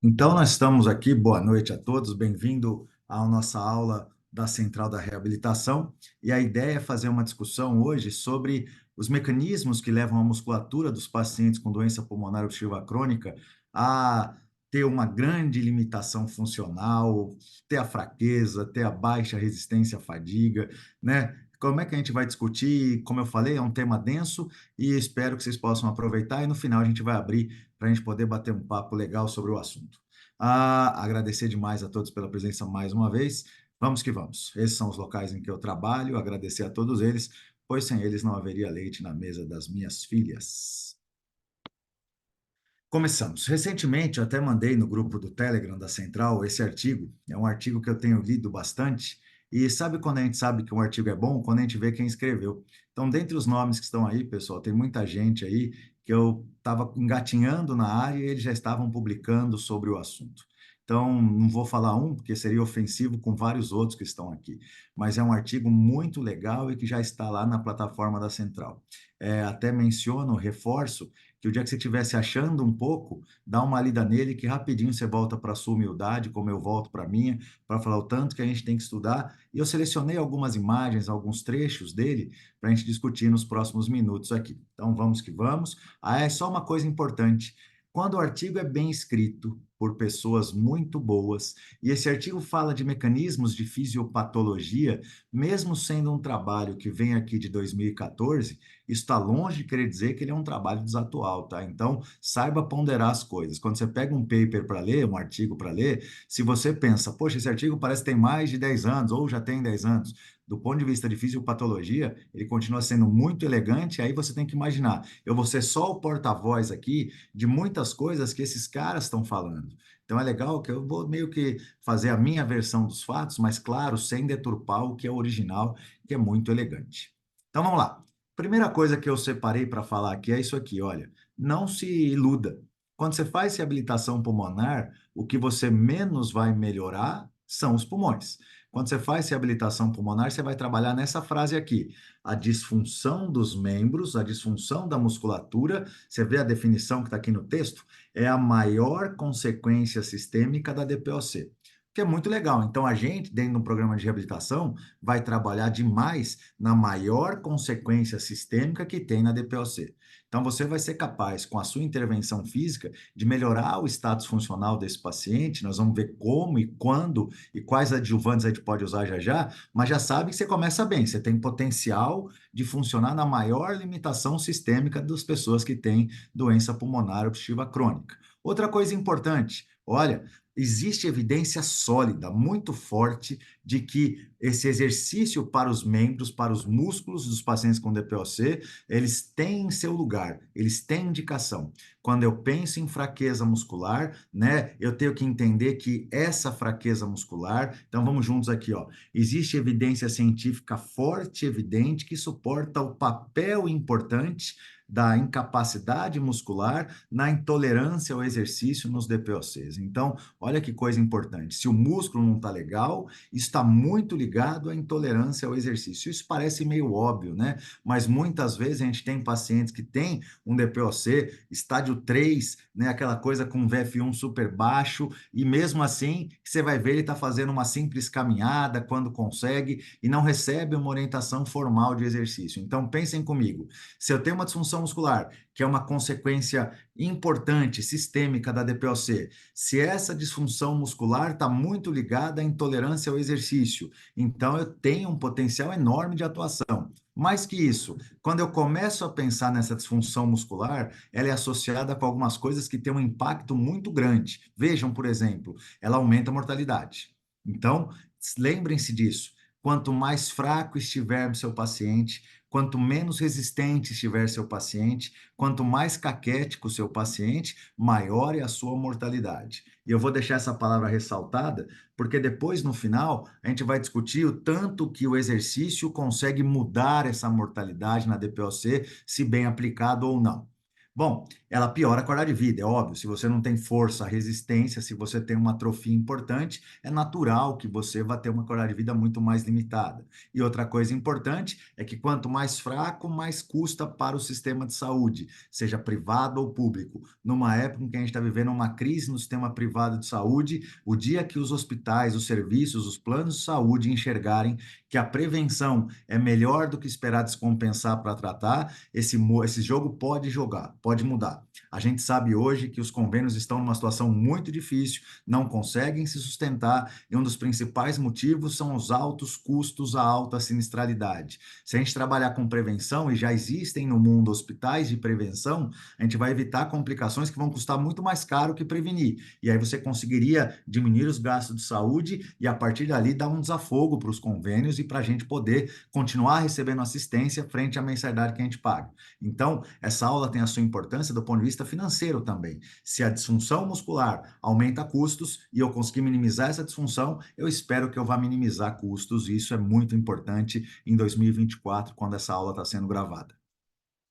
Então, nós estamos aqui, boa noite a todos, bem-vindo à nossa aula da Central da Reabilitação. E a ideia é fazer uma discussão hoje sobre os mecanismos que levam a musculatura dos pacientes com doença pulmonar obstrutiva crônica a ter uma grande limitação funcional, ter a fraqueza, ter a baixa resistência à fadiga, né? Como é que a gente vai discutir? Como eu falei, é um tema denso e espero que vocês possam aproveitar e no final a gente vai abrir para a gente poder bater um papo legal sobre o assunto. Agradecer demais a todos pela presença mais uma vez. Vamos que vamos. Esses são os locais em que eu trabalho, agradecer a todos eles, pois sem eles não haveria leite na mesa das minhas filhas. Começamos. Recentemente, eu até mandei no grupo do Telegram da Central esse artigo. É um artigo que eu tenho lido bastante. E sabe quando a gente sabe que um artigo é bom? Quando a gente vê quem escreveu. Então, dentre os nomes que estão aí, pessoal, tem muita gente aí que eu estava engatinhando na área e eles já estavam publicando sobre o assunto. Então, não vou falar um, porque seria ofensivo com vários outros que estão aqui. Mas é um artigo muito legal e que já está lá na plataforma da Central. Até menciono, reforço que o dia que você estiver se achando um pouco, dá uma lida nele que rapidinho você volta para a sua humildade, como eu volto para a minha, para falar o tanto que a gente tem que estudar. E eu selecionei algumas imagens, alguns trechos dele, para a gente discutir nos próximos minutos aqui. Então vamos que vamos. É só uma coisa importante. Quando o artigo é bem escrito por pessoas muito boas, e esse artigo fala de mecanismos de fisiopatologia, mesmo sendo um trabalho que vem aqui de 2014, isso está longe de querer dizer que ele é um trabalho desatual, tá? Então, saiba ponderar as coisas. Quando você pega um paper para ler, um artigo para ler, se você pensa, poxa, esse artigo parece que tem mais de 10 anos, ou já tem 10 anos, do ponto de vista de fisiopatologia, ele continua sendo muito elegante, aí você tem que imaginar, eu vou ser só o porta-voz aqui de muitas coisas que esses caras estão falando. Então é legal que eu vou meio que fazer a minha versão dos fatos, mas claro, sem deturpar o que é original, que é muito elegante. Então vamos lá. Primeira coisa que eu separei para falar aqui é isso aqui, olha, não se iluda. Quando você faz reabilitação pulmonar, o que você menos vai melhorar são os pulmões. Quando você faz reabilitação pulmonar, você vai trabalhar nessa frase aqui: a disfunção dos membros, a disfunção da musculatura. Você vê a definição que está aqui no texto? É a maior consequência sistêmica da DPOC. Que é muito legal. Então, a gente, dentro de um programa de reabilitação, vai trabalhar demais na maior consequência sistêmica que tem na DPOC. Então, você vai ser capaz, com a sua intervenção física, de melhorar o status funcional desse paciente. Nós vamos ver como e quando e quais adjuvantes a gente pode usar já já, mas já sabe que você começa bem, você tem potencial de funcionar na maior limitação sistêmica das pessoas que têm doença pulmonar obstrutiva crônica. Outra coisa importante, olha, existe evidência sólida, muito forte, de que esse exercício para os membros, para os músculos dos pacientes com DPOC, eles têm seu lugar, eles têm indicação. Quando eu penso em fraqueza muscular, né, eu tenho que entender que essa fraqueza muscular, então vamos juntos aqui, ó. Existe evidência científica forte, evidente, que suporta o papel importante da incapacidade muscular na intolerância ao exercício nos DPOCs. Então, olha que coisa importante. Se o músculo não está legal, está muito ligado à intolerância ao exercício. Isso parece meio óbvio, né? Mas muitas vezes a gente tem pacientes que têm um DPOC, estádio 3, né? Aquela coisa com VF1 super baixo, e mesmo assim, você vai ver ele está fazendo uma simples caminhada quando consegue e não recebe uma orientação formal de exercício. Então, pensem comigo. Se eu tenho uma disfunção muscular, que é uma consequência importante, sistêmica da DPOC, se essa disfunção muscular está muito ligada à intolerância ao exercício, então eu tenho um potencial enorme de atuação. Mais que isso, quando eu começo a pensar nessa disfunção muscular, ela é associada com algumas coisas que têm um impacto muito grande. Vejam, por exemplo, ela aumenta a mortalidade. Então, lembrem-se disso. Quanto mais fraco estiver o seu paciente, quanto menos resistente estiver seu paciente, quanto mais caquético o seu paciente, maior é a sua mortalidade. E eu vou deixar essa palavra ressaltada, porque depois, no final, a gente vai discutir o tanto que o exercício consegue mudar essa mortalidade na DPOC, se bem aplicado ou não. Bom, ela piora a qualidade de vida, é óbvio. Se você não tem força, resistência, se você tem uma atrofia importante, é natural que você vá ter uma qualidade de vida muito mais limitada. E outra coisa importante é que quanto mais fraco, mais custa para o sistema de saúde, seja privado ou público. Numa época em que a gente está vivendo uma crise no sistema privado de saúde, o dia que os hospitais, os serviços, os planos de saúde enxergarem que a prevenção é melhor do que esperar descompensar para tratar, esse jogo pode jogar, pode mudar. A gente sabe hoje que os convênios estão numa situação muito difícil, não conseguem se sustentar, e um dos principais motivos são os altos custos, a alta sinistralidade. Se a gente trabalhar com prevenção, e já existem no mundo hospitais de prevenção, a gente vai evitar complicações que vão custar muito mais caro que prevenir. E aí você conseguiria diminuir os gastos de saúde e, a partir dali, dar um desafogo para os convênios e para a gente poder continuar recebendo assistência frente à mensalidade que a gente paga. Então, essa aula tem a sua importância do ponto de vista financeiro também. Se a disfunção muscular aumenta custos e eu conseguir minimizar essa disfunção, eu espero que eu vá minimizar custos, e isso é muito importante em 2024, quando essa aula está sendo gravada.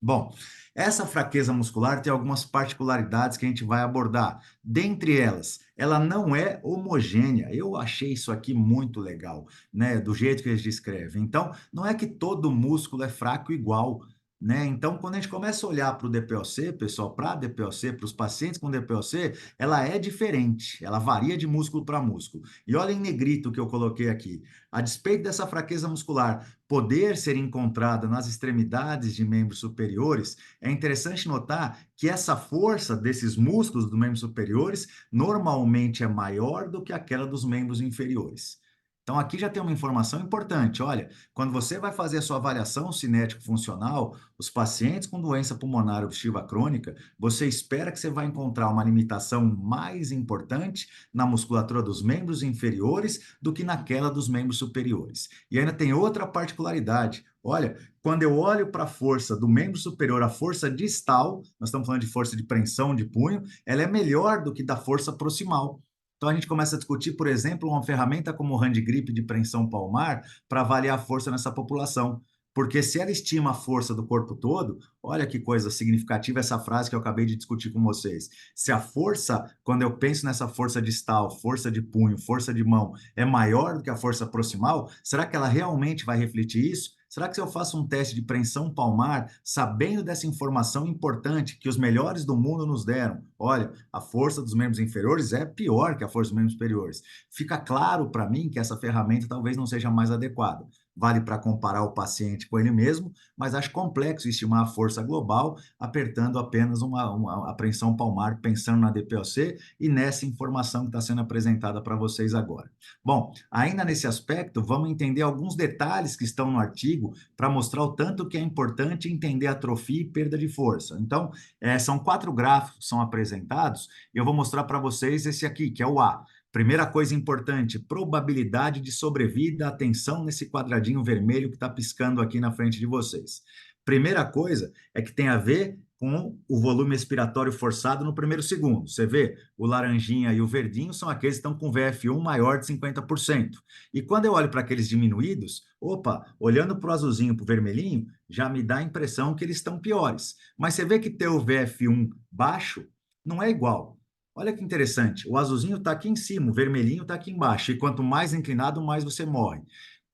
Bom, essa fraqueza muscular tem algumas particularidades que a gente vai abordar. Dentre elas, ela não é homogênea. Eu achei isso aqui muito legal, né? Do jeito que eles descrevem. Então, não é que todo músculo é fraco igual, né? Então, quando a gente começa a olhar para o DPOC, pessoal, para a DPOC, para os pacientes com DPOC, ela é diferente, ela varia de músculo para músculo. E olha em negrito o que eu coloquei aqui. A despeito dessa fraqueza muscular poder ser encontrada nas extremidades de membros superiores, é interessante notar que essa força desses músculos dos membros superiores normalmente é maior do que aquela dos membros inferiores. Então, aqui já tem uma informação importante. Olha, quando você vai fazer a sua avaliação cinético-funcional, os pacientes com doença pulmonar obstrutiva crônica, você espera que você vai encontrar uma limitação mais importante na musculatura dos membros inferiores do que naquela dos membros superiores. E ainda tem outra particularidade. Olha, quando eu olho para a força do membro superior, a força distal, nós estamos falando de força de preensão de punho, ela é melhor do que da força proximal. Então a gente começa a discutir, por exemplo, uma ferramenta como o hand grip de preensão palmar para avaliar a força nessa população. Porque se ela estima a força do corpo todo, olha que coisa significativa essa frase que eu acabei de discutir com vocês. Se a força, quando eu penso nessa força distal, força de punho, força de mão, é maior do que a força proximal, será que ela realmente vai refletir isso? Será que se eu faço um teste de preensão palmar, sabendo dessa informação importante que os melhores do mundo nos deram, olha, a força dos membros inferiores é pior que a força dos membros superiores. Fica claro para mim que essa ferramenta talvez não seja mais adequada. Vale para comparar o paciente com ele mesmo, mas acho complexo estimar a força global apertando apenas uma apreensão palmar, pensando na DPOC e nessa informação que está sendo apresentada para vocês agora. Bom, ainda nesse aspecto, vamos entender alguns detalhes que estão no artigo para mostrar o tanto que é importante entender atrofia e perda de força. Então, são 4 gráficos que são apresentados e eu vou mostrar para vocês esse aqui, que é o A. Primeira coisa importante, probabilidade de sobrevida, atenção nesse quadradinho vermelho que está piscando aqui na frente de vocês. Primeira coisa é que tem a ver com o volume expiratório forçado no primeiro segundo. Você vê, o laranjinha e o verdinho são aqueles que estão com VF1 maior de 50%. E quando eu olho para aqueles diminuídos, opa, olhando para o azulzinho, para o vermelhinho, já me dá a impressão que eles estão piores. Mas você vê que ter o VF1 baixo não é igual. Olha que interessante, o azulzinho está aqui em cima, o vermelhinho está aqui embaixo, e quanto mais inclinado, mais você morre.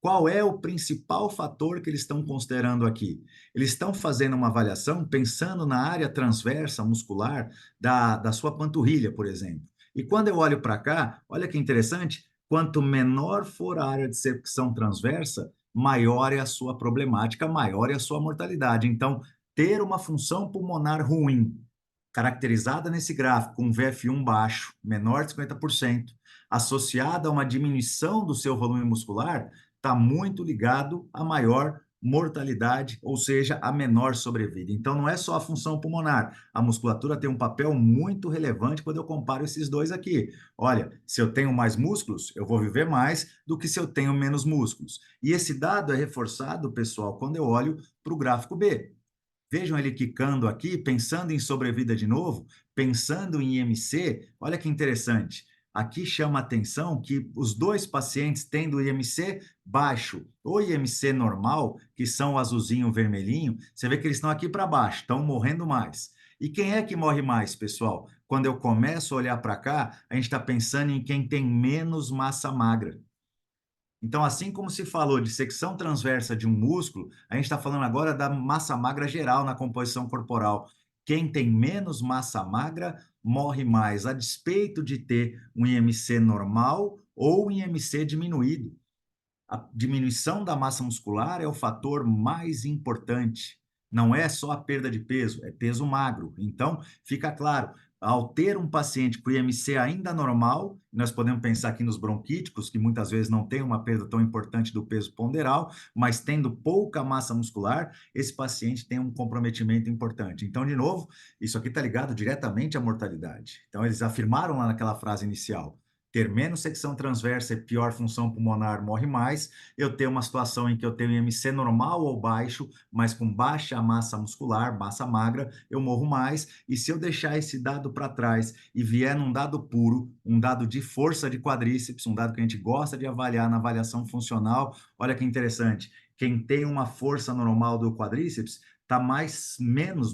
Qual é o principal fator que eles estão considerando aqui? Eles estão fazendo uma avaliação pensando na área transversa muscular da sua panturrilha, por exemplo. E quando eu olho para cá, olha que interessante, quanto menor for a área de secção transversa, maior é a sua problemática, maior é a sua mortalidade. Então, ter uma função pulmonar ruim, caracterizada nesse gráfico com VF1 baixo, menor de 50%, associada a uma diminuição do seu volume muscular, está muito ligado a maior mortalidade, ou seja, a menor sobrevida. Então, não é só a função pulmonar. A musculatura tem um papel muito relevante quando eu comparo esses dois aqui. Olha, se eu tenho mais músculos, eu vou viver mais do que se eu tenho menos músculos. E esse dado é reforçado, pessoal, quando eu olho para o gráfico B. Vejam ele quicando aqui, pensando em sobrevida de novo, pensando em IMC. Olha que interessante. Aqui chama a atenção que os dois pacientes tendo IMC baixo ou IMC normal, que são o azulzinho e o vermelhinho, você vê que eles estão aqui para baixo, estão morrendo mais. E quem é que morre mais, pessoal? Quando eu começo a olhar para cá, a gente está pensando em quem tem menos massa magra. Então, assim como se falou de secção transversa de um músculo, a gente está falando agora da massa magra geral na composição corporal. Quem tem menos massa magra morre mais, a despeito de ter um IMC normal ou um IMC diminuído. A diminuição da massa muscular é o fator mais importante. Não é só a perda de peso, é peso magro. Então, fica claro, ao ter um paciente com IMC ainda normal, nós podemos pensar aqui nos bronquíticos, que muitas vezes não tem uma perda tão importante do peso ponderal, mas tendo pouca massa muscular, esse paciente tem um comprometimento importante. Então, de novo, isso aqui está ligado diretamente à mortalidade. Então, eles afirmaram lá naquela frase inicial, ter menos secção transversa e pior função pulmonar morre mais. Eu tenho uma situação em que eu tenho IMC normal ou baixo, mas com baixa massa muscular, massa magra, eu morro mais. E se eu deixar esse dado para trás e vier num dado puro, um dado de força de quadríceps, um dado que a gente gosta de avaliar na avaliação funcional, olha que interessante. Quem tem uma força normal do quadríceps está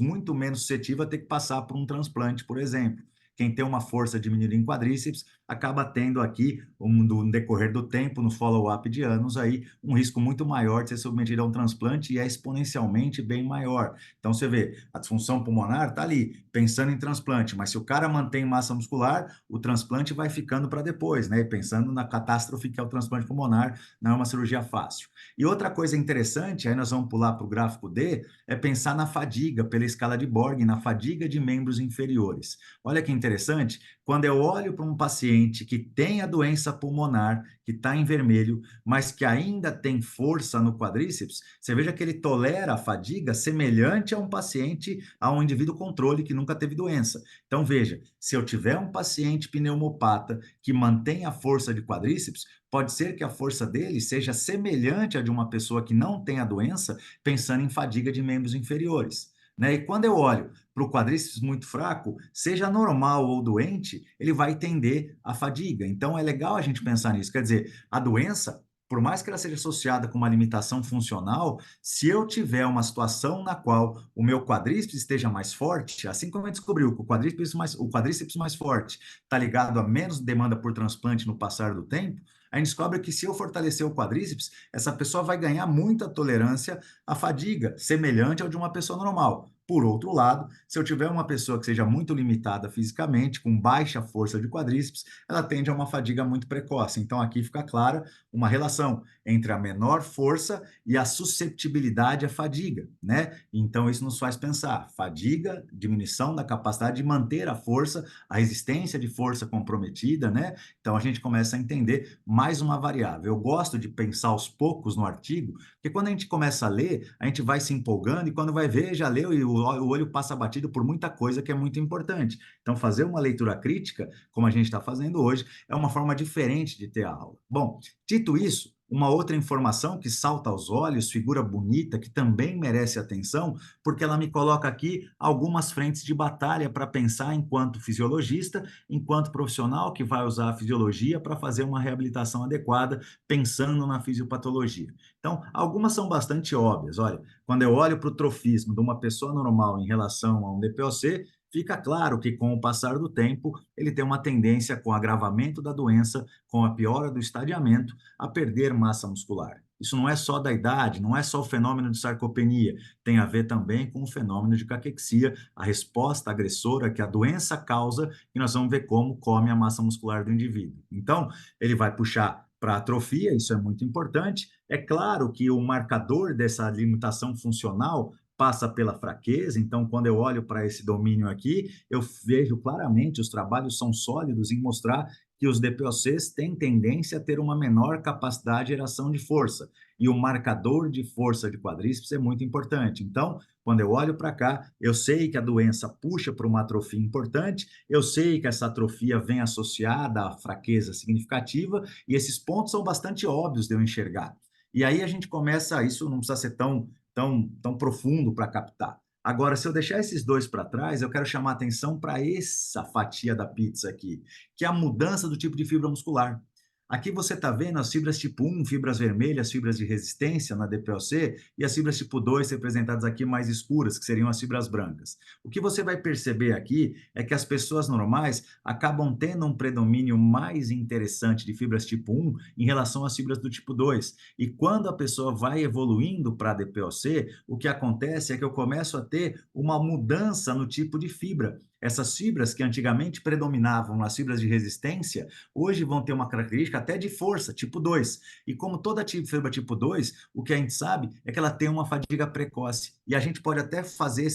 muito menos suscetível a ter que passar por um transplante, por exemplo. Quem tem uma força diminuída em quadríceps acaba tendo aqui, no decorrer do tempo, no follow-up de anos, aí, um risco muito maior de ser submetido a um transplante e é exponencialmente bem maior. Então, você vê, a disfunção pulmonar está ali, pensando em transplante, mas se o cara mantém massa muscular, o transplante vai ficando para depois, né? E pensando na catástrofe que é o transplante pulmonar, não é uma cirurgia fácil. E outra coisa interessante, aí nós vamos pular para o gráfico D, é pensar na fadiga, pela escala de Borg, na fadiga de membros inferiores. Olha que interessante, quando eu olho para um paciente que tem a doença pulmonar, que está em vermelho, mas que ainda tem força no quadríceps, você veja que ele tolera a fadiga semelhante a um paciente, a um indivíduo controle que nunca teve doença. Então, veja, se eu tiver um paciente pneumopata que mantém a força de quadríceps, pode ser que a força dele seja semelhante à de uma pessoa que não tem a doença, pensando em fadiga de membros inferiores. Né? E quando eu olho para o quadríceps muito fraco, seja normal ou doente, ele vai tender à fadiga. Então, é legal a gente pensar nisso. Quer dizer, a doença, por mais que ela seja associada com uma limitação funcional, se eu tiver uma situação na qual o meu quadríceps esteja mais forte, assim como a gente descobriu que o quadríceps mais forte está ligado a menos demanda por transplante no passar do tempo, a gente descobre que se eu fortalecer o quadríceps, essa pessoa vai ganhar muita tolerância à fadiga, semelhante ao de uma pessoa normal. Por outro lado, se eu tiver uma pessoa que seja muito limitada fisicamente, com baixa força de quadríceps, ela tende a uma fadiga muito precoce. Então, aqui fica clara uma relação entre a menor força e a susceptibilidade à fadiga, né? Então, isso nos faz pensar: fadiga, diminuição da capacidade de manter a força, a resistência de força comprometida, né? Então, a gente começa a entender mais uma variável. Eu gosto de pensar aos poucos no artigo, porque quando a gente começa a ler, a gente vai se empolgando e quando vai ver, já leu e o olho passa batido por muita coisa que é muito importante. Então, fazer uma leitura crítica, como a gente está fazendo hoje, é uma forma diferente de ter a aula. Bom, dito isso, uma outra informação que salta aos olhos, figura bonita, que também merece atenção, porque ela me coloca aqui algumas frentes de batalha para pensar enquanto fisiologista, enquanto profissional que vai usar a fisiologia para fazer uma reabilitação adequada, pensando na fisiopatologia. Então, algumas são bastante óbvias. Olha, quando eu olho para o trofismo de uma pessoa normal em relação a um DPOC, fica claro que, com o passar do tempo, ele tem uma tendência, com o agravamento da doença, com a piora do estadiamento, a perder massa muscular. Isso não é só da idade, não é só o fenômeno de sarcopenia, tem a ver também com o fenômeno de caquexia, a resposta agressora que a doença causa, e nós vamos ver como come a massa muscular do indivíduo. Então, ele vai puxar para atrofia, isso é muito importante. É claro que o marcador dessa limitação funcional passa pela fraqueza, então, quando eu olho para esse domínio aqui, eu vejo claramente, os trabalhos são sólidos em mostrar que os DPOCs têm tendência a ter uma menor capacidade de geração de força, e o marcador de força de quadríceps é muito importante. Então, quando eu olho para cá, eu sei que a doença puxa para uma atrofia importante, eu sei que essa atrofia vem associada à fraqueza significativa, e esses pontos são bastante óbvios de eu enxergar. E aí a gente começa, isso não precisa ser tão profundo para captar. Agora, se eu deixar esses dois para trás, eu quero chamar atenção para essa fatia da pizza aqui, que é a mudança do tipo de fibra muscular. Aqui você está vendo as fibras tipo 1, fibras vermelhas, fibras de resistência na DPOC, e as fibras tipo 2 representadas aqui mais escuras, que seriam as fibras brancas. O que você vai perceber aqui é que as pessoas normais acabam tendo um predomínio mais interessante de fibras tipo 1 em relação às fibras do tipo 2. E quando a pessoa vai evoluindo para a DPOC, o que acontece é que eu começo a ter uma mudança no tipo de fibra. Essas fibras que antigamente predominavam nas fibras de resistência, hoje vão ter uma característica até de força, tipo 2. E como toda fibra tipo 2, o que a gente sabe é que ela tem uma fadiga precoce. E a gente pode até fazer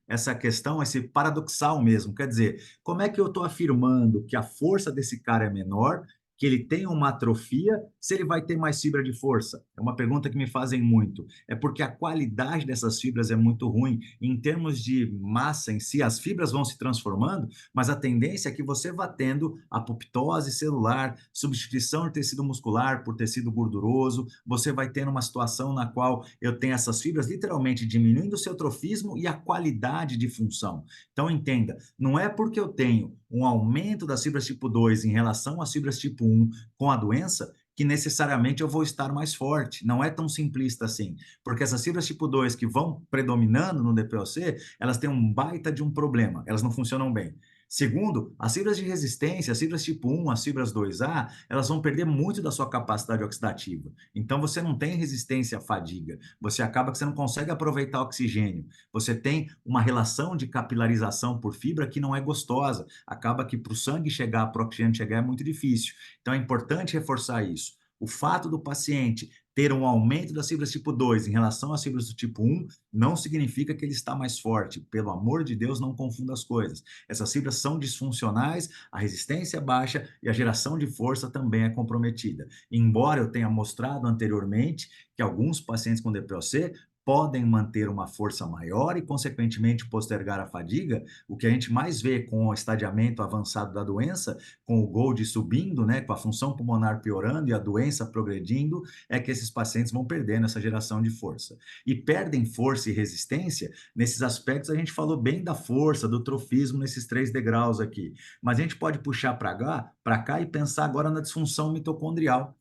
essa questão, esse paradoxal mesmo. Quer dizer, como é que eu estou afirmando que a força desse cara é menor, que ele tem uma atrofia, se ele vai ter mais fibra de força? É uma pergunta que me fazem muito. É porque a qualidade dessas fibras é muito ruim. Em termos de massa em si, as fibras vão se transformando, mas a tendência é que você vá tendo apoptose celular, substituição de tecido muscular por tecido gorduroso, você vai tendo uma situação na qual eu tenho essas fibras literalmente diminuindo o seu trofismo e a qualidade de função. Então, entenda, não é porque eu tenho um aumento das fibras tipo 2 em relação às fibras tipo 1 com a doença que necessariamente eu vou estar mais forte. Não é tão simplista assim, porque essas fibras tipo 2 que vão predominando no DPOC, elas têm um baita de um problema, elas não funcionam bem. Segundo, as fibras de resistência, as fibras tipo 1, as fibras 2A, elas vão perder muito da sua capacidade oxidativa. Então, você não tem resistência à fadiga, você acaba que você não consegue aproveitar oxigênio, você tem uma relação de capilarização por fibra que não é gostosa, acaba que para o sangue chegar, para o oxigênio chegar é muito difícil. Então, é importante reforçar isso. O fato do paciente ter um aumento das fibras tipo 2 em relação às fibras do tipo 1 não significa que ele está mais forte. Pelo amor de Deus, não confunda as coisas. Essas fibras são disfuncionais, a resistência é baixa e a geração de força também é comprometida. Embora eu tenha mostrado anteriormente que alguns pacientes com DPOC podem manter uma força maior e, consequentemente, postergar a fadiga, o que a gente mais vê com o estadiamento avançado da doença, com o GOLD subindo, né, com a função pulmonar piorando e a doença progredindo, é que esses pacientes vão perdendo essa geração de força. E perdem força e resistência, nesses aspectos a gente falou bem da força, do trofismo nesses 3 degraus aqui, mas a gente pode puxar para cá e pensar agora na disfunção mitocondrial.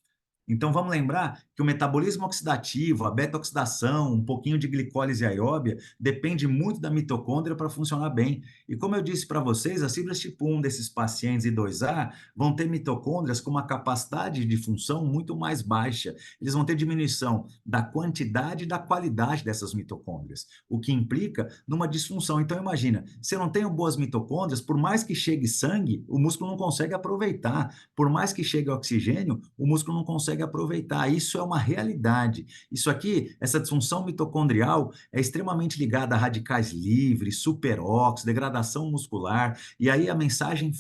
Então, vamos lembrar que o metabolismo oxidativo, a beta-oxidação, um pouquinho de glicólise aeróbia, depende muito da mitocôndria para funcionar bem. E como eu disse para vocês, as fibras tipo 1 desses pacientes e 2A vão ter mitocôndrias com uma capacidade de função muito mais baixa. Eles vão ter diminuição da quantidade e da qualidade dessas mitocôndrias, o que implica numa disfunção. Então, imagina, se eu não tenho boas mitocôndrias, por mais que chegue sangue, o músculo não consegue aproveitar. Por mais que chegue oxigênio, o músculo não consegue aproveitar. Isso é uma realidade. Isso aqui, essa disfunção mitocondrial, é extremamente ligada a radicais livres, superóxido, degradação muscular. E aí a mensagem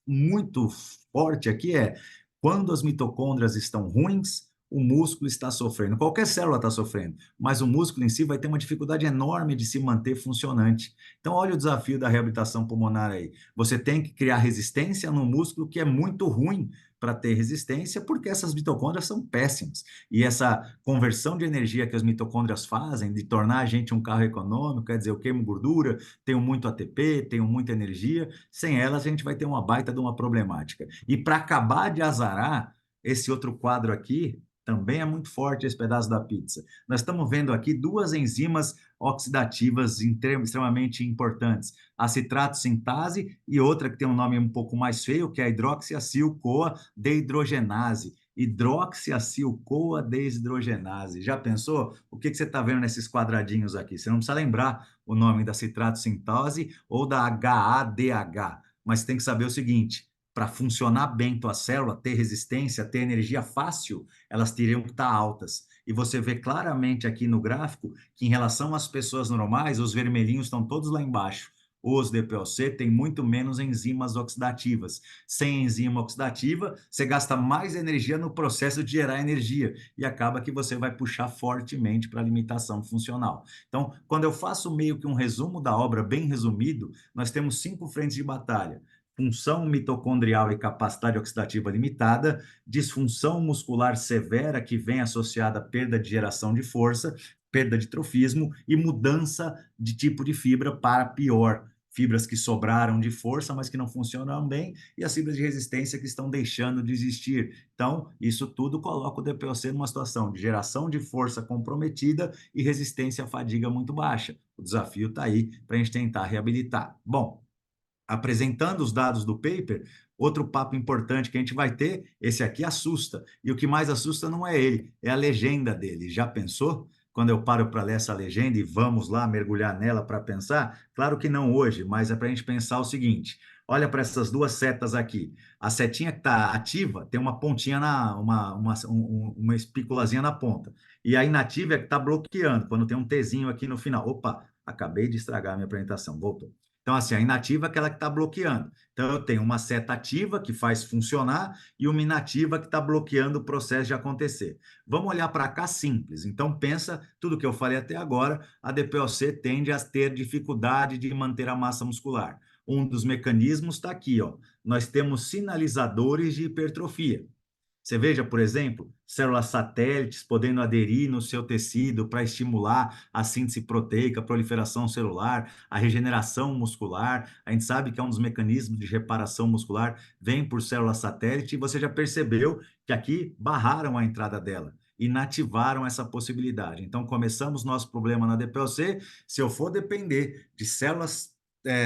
muito forte aqui é: quando as mitocôndrias estão ruins, o músculo está sofrendo. Qualquer célula está sofrendo, mas o músculo em si vai ter uma dificuldade enorme de se manter funcionante. Então, olha o desafio da reabilitação pulmonar aí. Você tem que criar resistência no músculo que é muito ruim para ter resistência, porque essas mitocôndrias são péssimas. E essa conversão de energia que as mitocôndrias fazem, de tornar a gente um carro econômico, quer dizer, eu queimo gordura, tenho muito ATP, tenho muita energia, sem elas a gente vai ter uma baita de uma problemática. E para acabar de azarar, esse outro quadro aqui, também é muito forte esse pedaço da pizza. Nós estamos vendo aqui duas enzimas oxidativas extremamente importantes, a citrato sintase e outra que tem um nome um pouco mais feio, que é a hidroxiacil-CoA dehidrogenase. Hidroxiacil-CoA dehidrogenase. Já pensou? O que você está vendo nesses quadradinhos aqui? Você não precisa lembrar o nome da citrato sintase ou da HADH, mas tem que saber o seguinte: para funcionar bem tua célula, ter resistência, ter energia fácil, elas teriam que estar altas. E você vê claramente aqui no gráfico que, em relação às pessoas normais, os vermelhinhos estão todos lá embaixo. Os DPOC têm muito menos enzimas oxidativas. Sem enzima oxidativa, você gasta mais energia no processo de gerar energia e acaba que você vai puxar fortemente para a limitação funcional. Então, quando eu faço meio que um resumo da obra bem resumido, nós temos 5 frentes de batalha: função mitocondrial e capacidade oxidativa limitada, disfunção muscular severa que vem associada à perda de geração de força, perda de trofismo e mudança de tipo de fibra para pior. fibras que sobraram de força, mas que não funcionam bem, e as fibras de resistência que estão deixando de existir. Então, isso tudo coloca o DPOC numa situação de geração de força comprometida e resistência à fadiga muito baixa. O desafio está aí para a gente tentar reabilitar. Bom, apresentando os dados do paper, outro papo importante que a gente vai ter, esse aqui assusta. E o que mais assusta não é ele, é a legenda dele. Já pensou? Quando eu paro para ler essa legenda e vamos lá mergulhar nela para pensar? Claro que não hoje, mas é para a gente pensar o seguinte: olha para essas duas setas aqui. A setinha que está ativa tem uma pontinha uma espículazinha na ponta. E a inativa é que está bloqueando, quando tem um Tzinho aqui no final. Opa, acabei de estragar a minha apresentação. Voltou. Então, assim, a inativa é aquela que está bloqueando. Então, eu tenho uma seta ativa que faz funcionar e uma inativa que está bloqueando o processo de acontecer. Vamos olhar para cá simples. Então, pensa tudo que eu falei até agora, a DPOC tende a ter dificuldade de manter a massa muscular. Um dos mecanismos está aqui, ó. Nós temos sinalizadores de hipertrofia. Você veja, por exemplo, células satélites podendo aderir no seu tecido para estimular a síntese proteica, a proliferação celular, a regeneração muscular. A gente sabe que é um dos mecanismos de reparação muscular, vem por célula satélite, e você já percebeu que aqui barraram a entrada dela, inativaram essa possibilidade. Então, começamos nosso problema na DPOC. Se eu for depender de células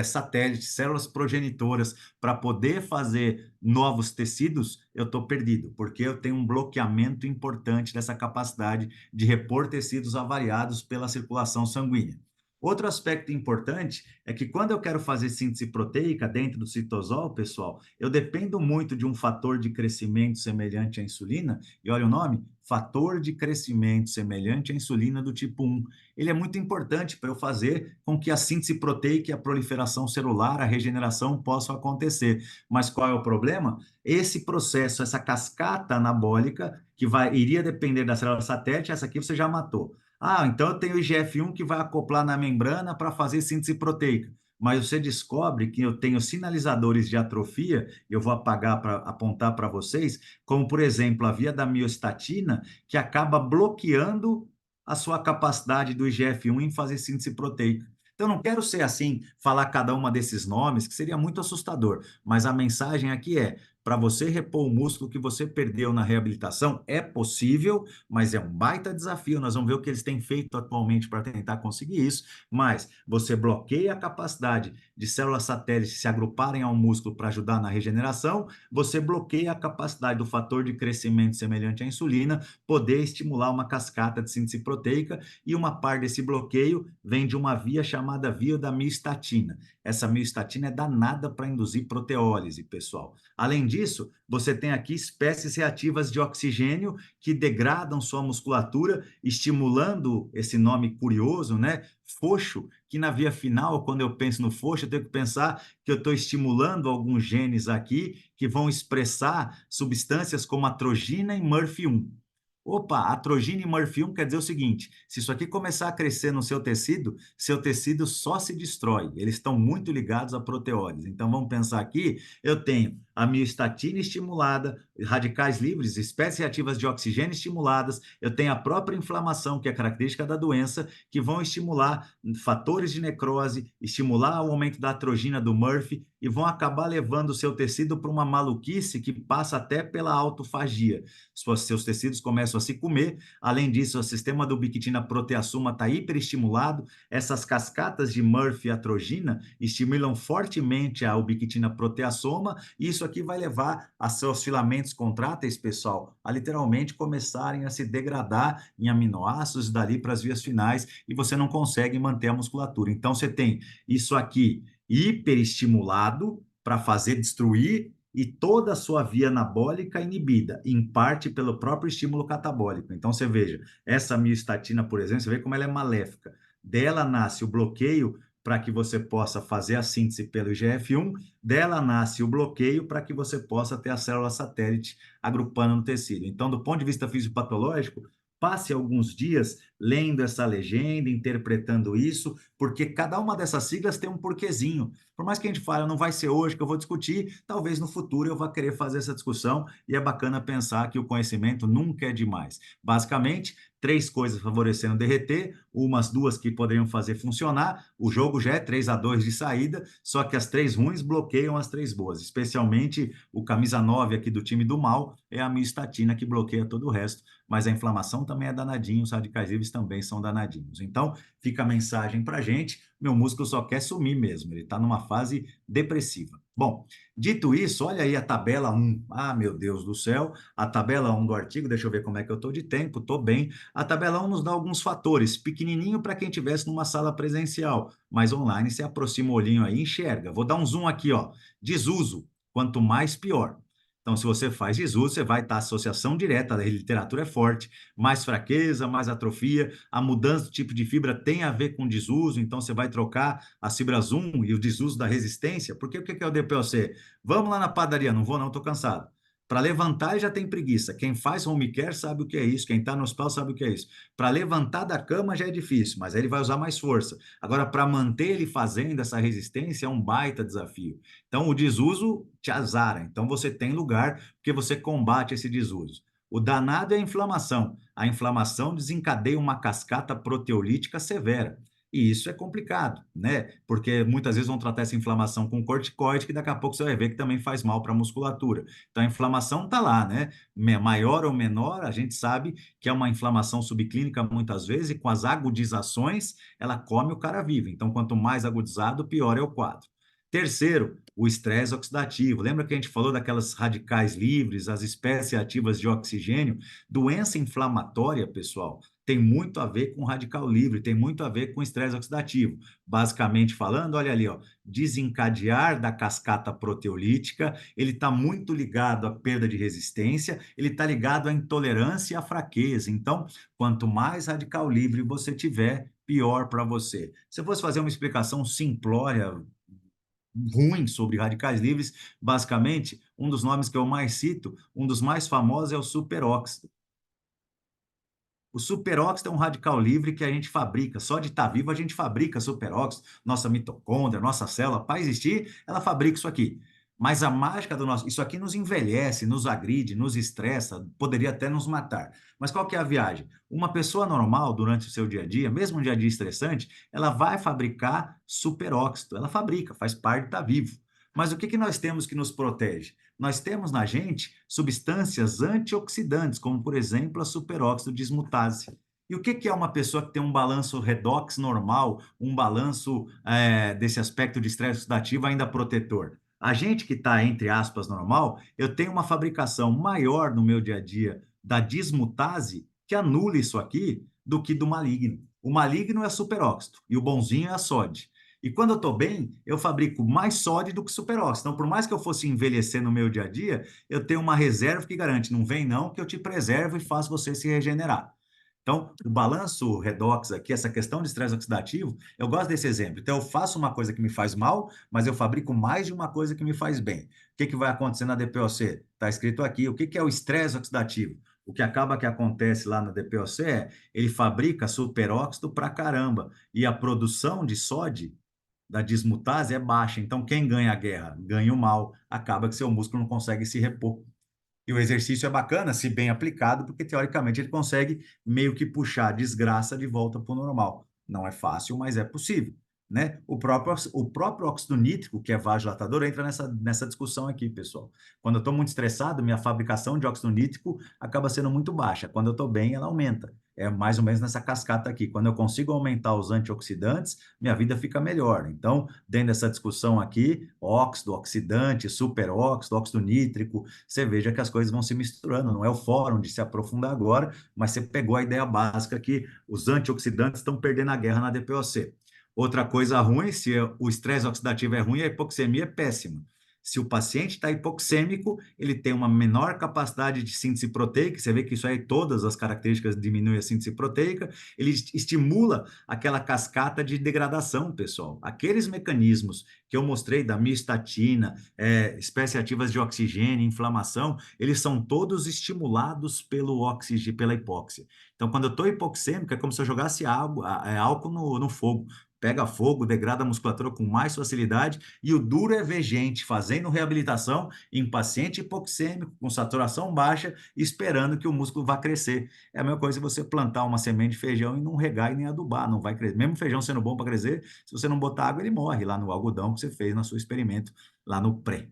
satélites, células progenitoras, para poder fazer novos tecidos, eu estou perdido, porque eu tenho um bloqueamento importante dessa capacidade de repor tecidos avariados pela circulação sanguínea. Outro aspecto importante é que quando eu quero fazer síntese proteica dentro do citosol, pessoal, eu dependo muito de um fator de crescimento semelhante à insulina, e olha o nome, fator de crescimento semelhante à insulina do tipo 1. Ele é muito importante para eu fazer com que a síntese proteica e a proliferação celular, a regeneração possam acontecer. Mas qual é o problema? Esse processo, essa cascata anabólica, que iria depender da célula satélite, essa aqui você já matou. Ah, então eu tenho o IGF-1 que vai acoplar na membrana para fazer síntese proteica. Mas você descobre que eu tenho sinalizadores de atrofia, eu vou apagar para apontar para vocês, como por exemplo a via da miostatina, que acaba bloqueando a sua capacidade do IGF-1 em fazer síntese proteica. Então, não quero ser assim, falar cada uma desses nomes, que seria muito assustador, mas a mensagem aqui é: para você repor o músculo que você perdeu na reabilitação, é possível, mas é um baita desafio. Nós vamos ver o que eles têm feito atualmente para tentar conseguir isso, mas você bloqueia a capacidade de células satélites se agruparem ao músculo para ajudar na regeneração, você bloqueia a capacidade do fator de crescimento semelhante à insulina poder estimular uma cascata de síntese proteica, e uma parte desse bloqueio vem de uma via chamada via da miostatina. Essa miostatina é danada para induzir proteólise, pessoal. Além disso, você tem aqui espécies reativas de oxigênio que degradam sua musculatura, estimulando esse nome curioso, né? Foxo, que na via final, quando eu penso no foxo, eu tenho que pensar que eu estou estimulando alguns genes aqui que vão expressar substâncias como atrogina e Murphy 1. Opa, atrogina e Murphy 1 quer dizer o seguinte: se isso aqui começar a crescer no seu tecido só se destrói. Eles estão muito ligados à proteólise. Então vamos pensar aqui, eu tenho a miostatina estimulada, radicais livres, espécies reativas de oxigênio estimuladas, eu tenho a própria inflamação, que é característica da doença, que vão estimular fatores de necrose, estimular o aumento da atrogina do Murphy e vão acabar levando o seu tecido para uma maluquice que passa até pela autofagia. Seus tecidos começam a se comer. Além disso, o sistema do ubiquitina proteasoma está hiperestimulado. Essas cascatas de Murphy e atrogina estimulam fortemente a ubiquitina proteasoma, e isso aqui vai levar a seus filamentos contráteis, pessoal, a literalmente começarem a se degradar em aminoácidos dali para as vias finais, e você não consegue manter a musculatura. Então, você tem isso aqui hiperestimulado para fazer destruir, e toda a sua via anabólica inibida, em parte pelo próprio estímulo catabólico. Então, você veja, essa miostatina, por exemplo, você vê como ela é maléfica. Dela nasce o bloqueio para que você possa fazer a síntese pelo IGF-1, dela nasce o bloqueio para que você possa ter a célula satélite agrupando no tecido. Então, do ponto de vista fisiopatológico, passe alguns dias lendo essa legenda, interpretando isso, porque cada uma dessas siglas tem um porquezinho. Por mais que a gente fale, não vai ser hoje que eu vou discutir, talvez no futuro eu vá querer fazer essa discussão, e é bacana pensar que o conhecimento nunca é demais. Basicamente, três coisas favorecendo o derreter, umas duas que poderiam fazer funcionar, o jogo já é 3-2 de saída, só que as três ruins bloqueiam as três boas, especialmente o camisa 9 aqui do time do mal, é a miostatina que bloqueia todo o resto, mas a inflamação também é danadinho, os radicais livres também são danadinhos. Então, fica a mensagem para gente, meu músculo só quer sumir mesmo, ele está numa fase depressiva. Bom, dito isso, olha aí a tabela 1. Ah, meu Deus do céu, a tabela 1 do artigo, deixa eu ver como é que eu estou de tempo, estou bem. A tabela 1 nos dá alguns fatores, pequenininho para quem estivesse numa sala presencial, mas online você aproxima o olhinho aí e enxerga. Vou dar um zoom aqui, ó. Desuso, quanto mais pior. Então, se você faz desuso, você vai estar associação direta, a literatura é forte, mais fraqueza, mais atrofia, a mudança do tipo de fibra tem a ver com desuso, então você vai trocar as fibras 1 e o desuso da resistência, porque o que é o DPOC? Vamos lá na padaria, não vou não, estou cansado. Para levantar já tem preguiça. Quem faz home care sabe o que é isso. Quem está no hospital sabe o que é isso. Para levantar da cama já é difícil, mas aí ele vai usar mais força. Agora, para manter ele fazendo essa resistência é um baita desafio. Então, o desuso te azara. Então, você tem lugar porque você combate esse desuso. O danado é a inflamação. A inflamação desencadeia uma cascata proteolítica severa. E isso é complicado, né? Porque muitas vezes vão tratar essa inflamação com corticoide, que daqui a pouco você vai ver que também faz mal para a musculatura. Então a inflamação está lá, né? Maior ou menor, a gente sabe que é uma inflamação subclínica muitas vezes, e com as agudizações, ela come o cara vivo. Então, quanto mais agudizado, pior é o quadro. Terceiro, o estresse oxidativo. Lembra que a gente falou daquelas radicais livres, as espécies ativas de oxigênio? Doença inflamatória, pessoal, tem muito a ver com radical livre, tem muito a ver com estresse oxidativo. Basicamente falando, olha ali, ó, desencadear da cascata proteolítica, ele está muito ligado à perda de resistência, ele está ligado à intolerância e à fraqueza. Então, quanto mais radical livre você tiver, pior para você. Se eu fosse fazer uma explicação simplória, ruim sobre radicais livres, basicamente, um dos nomes que eu mais cito, um dos mais famosos é o superóxido. O superóxido é um radical livre que a gente fabrica. Só de estar vivo a gente fabrica superóxido. Nossa mitocôndria, nossa célula, para existir, ela fabrica isso aqui. Mas a mágica do nosso... Isso aqui nos envelhece, nos agride, nos estressa, poderia até nos matar. Mas qual que é a viagem? Uma pessoa normal, durante o seu dia a dia, mesmo um dia a dia estressante, ela vai fabricar superóxido. Ela fabrica, faz parte de estar vivo. Mas o que que nós temos que nos protege? Nós temos na gente substâncias antioxidantes, como, por exemplo, a superóxido dismutase. E o que que é uma pessoa que tem um balanço redox normal, um balanço desse aspecto de estresse oxidativo ainda protetor? A gente que está, entre aspas, normal, eu tenho uma fabricação maior no meu dia a dia da dismutase que anula isso aqui do que do maligno. O maligno é superóxido e o bonzinho é a sódio. E quando eu estou bem, eu fabrico mais sódio do que superóxido. Então, por mais que eu fosse envelhecer no meu dia a dia, eu tenho uma reserva que garante, não vem não, que eu te preservo e faço você se regenerar. Então, o balanço redox aqui, essa questão de estresse oxidativo, eu gosto desse exemplo. Então, eu faço uma coisa que me faz mal, mas eu fabrico mais de uma coisa que me faz bem. O que que vai acontecer na DPOC? Está escrito aqui. O que que é o estresse oxidativo? O que acaba que acontece lá na DPOC é, ele fabrica superóxido pra caramba, e a produção de sódio da dismutase é baixa. Então, quem ganha a guerra? Ganha o mal. Acaba que seu músculo não consegue se repor. E o exercício é bacana, se bem aplicado, porque teoricamente ele consegue meio que puxar a desgraça de volta para o normal. Não é fácil, mas é possível, né? O próprio óxido nítrico, que é vasodilatador, entra nessa discussão aqui, pessoal. Quando eu estou muito estressado, minha fabricação de óxido nítrico acaba sendo muito baixa. Quando eu estou bem, ela aumenta. É mais ou menos nessa cascata aqui. Quando eu consigo aumentar os antioxidantes, minha vida fica melhor. Então, dentro dessa discussão aqui, óxido, oxidante, superóxido, óxido nítrico, você veja que as coisas vão se misturando. Não é o fórum de se aprofundar agora, mas você pegou a ideia básica que os antioxidantes estão perdendo a guerra na DPOC. Outra coisa ruim, se o estresse oxidativo é ruim, a hipoxemia é péssima. Se o paciente está hipoxêmico, ele tem uma menor capacidade de síntese proteica, você vê que isso aí, todas as características diminuem a síntese proteica, ele estimula aquela cascata de degradação, pessoal. Aqueles mecanismos que eu mostrei da miostatina, espécies ativas de oxigênio, inflamação, eles são todos estimulados pelo oxigênio, pela hipóxia. Então, quando eu estou hipoxêmico, é como se eu jogasse álcool no fogo. Pega fogo, degrada a musculatura com mais facilidade, e o duro é ver gente fazendo reabilitação em paciente hipoxêmico, com saturação baixa, esperando que o músculo vá crescer. É a mesma coisa você plantar uma semente de feijão e não regar e nem adubar, não vai crescer. Mesmo feijão sendo bom para crescer, se você não botar água, ele morre lá no algodão que você fez no seu experimento, lá no pré.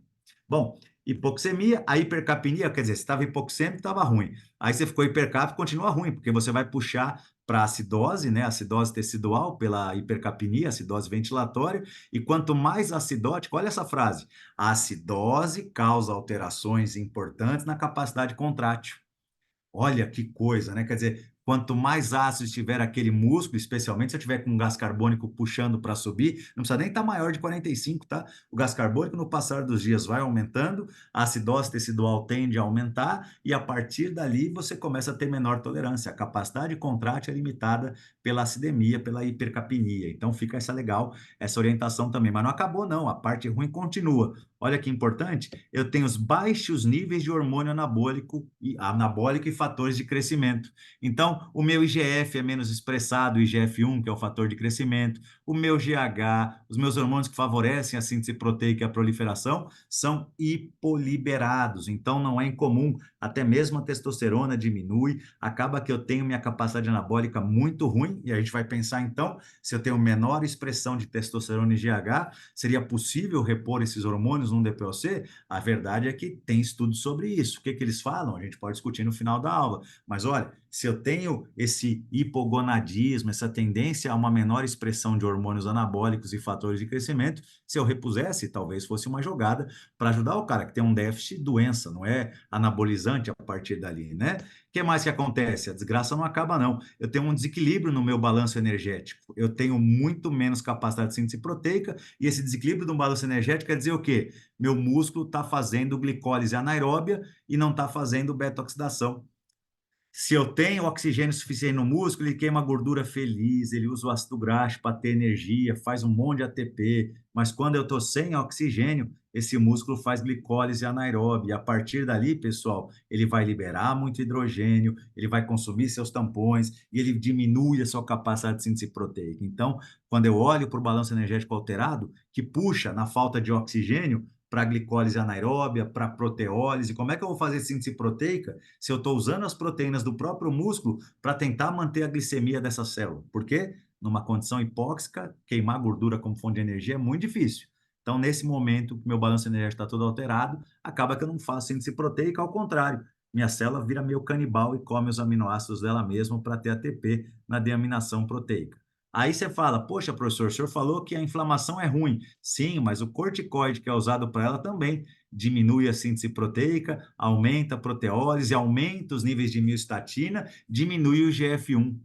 Bom, hipoxemia, a hipercapnia, quer dizer, você estava hipoxêmico, estava ruim. Aí você ficou hipercápico, continua ruim, porque você vai puxar para acidose, né? Acidose tecidual pela hipercapnia, acidose ventilatória, e quanto mais acidótico, olha essa frase: a acidose causa alterações importantes na capacidade contrátil. Olha que coisa, né? Quer dizer, quanto mais ácido estiver aquele músculo, especialmente se eu tiver com um gás carbônico puxando para subir, não precisa nem estar maior de 45, tá? O gás carbônico, no passar dos dias, vai aumentando, a acidose tecidual tende a aumentar, e a partir dali você começa a ter menor tolerância. A capacidade contrátil é limitada pela acidemia, pela hipercapnia. Então fica essa legal, essa orientação também. Mas não acabou, não. A parte ruim continua. Olha que importante, eu tenho os baixos níveis de hormônio anabólico e fatores de crescimento. Então, o meu IGF é menos expressado, o IGF-1, que é o fator de crescimento, o meu GH, os meus hormônios que favorecem a síntese proteica e a proliferação, são hipoliberados. Então, não é incomum, até mesmo a testosterona diminui, acaba que eu tenho minha capacidade anabólica muito ruim, e a gente vai pensar, então, se eu tenho menor expressão de testosterona e GH, seria possível repor esses hormônios num DPOC? A verdade é que tem estudos sobre isso. O que eles falam? A gente pode discutir no final da aula. Mas olha, se eu tenho esse hipogonadismo, essa tendência a uma menor expressão de hormônios anabólicos e fatores de crescimento, se eu repusesse, talvez fosse uma jogada para ajudar o cara que tem um déficit de doença, não é anabolizante a partir dali, né? O que mais que acontece? A desgraça não acaba, não. Eu tenho um desequilíbrio no meu balanço energético. Eu tenho muito menos capacidade de síntese proteica, e esse desequilíbrio do balanço energético quer dizer o quê? Meu músculo está fazendo glicólise anaeróbia e não está fazendo beta-oxidação. Se eu tenho oxigênio suficiente no músculo, ele queima gordura feliz, ele usa o ácido graxo para ter energia, faz um monte de ATP, mas quando eu estou sem oxigênio, esse músculo faz glicólise anaeróbia, e a partir dali, pessoal, ele vai liberar muito hidrogênio, ele vai consumir seus tampões, e ele diminui a sua capacidade de síntese proteica. Então, quando eu olho para o balanço energético alterado, que puxa na falta de oxigênio, para glicólise anaeróbia, para proteólise, como é que eu vou fazer síntese proteica se eu estou usando as proteínas do próprio músculo para tentar manter a glicemia dessa célula? Porque numa condição hipóxica, queimar gordura como fonte de energia é muito difícil. Então, nesse momento, meu balanço energético está todo alterado, acaba que eu não faço síntese proteica, ao contrário, minha célula vira meio canibal e come os aminoácidos dela mesma para ter ATP na deaminação proteica. Aí você fala, poxa, professor, o senhor falou que a inflamação é ruim. Sim, mas o corticoide que é usado para ela também diminui a síntese proteica, aumenta a proteólise, aumenta os níveis de miostatina, diminui o GF1.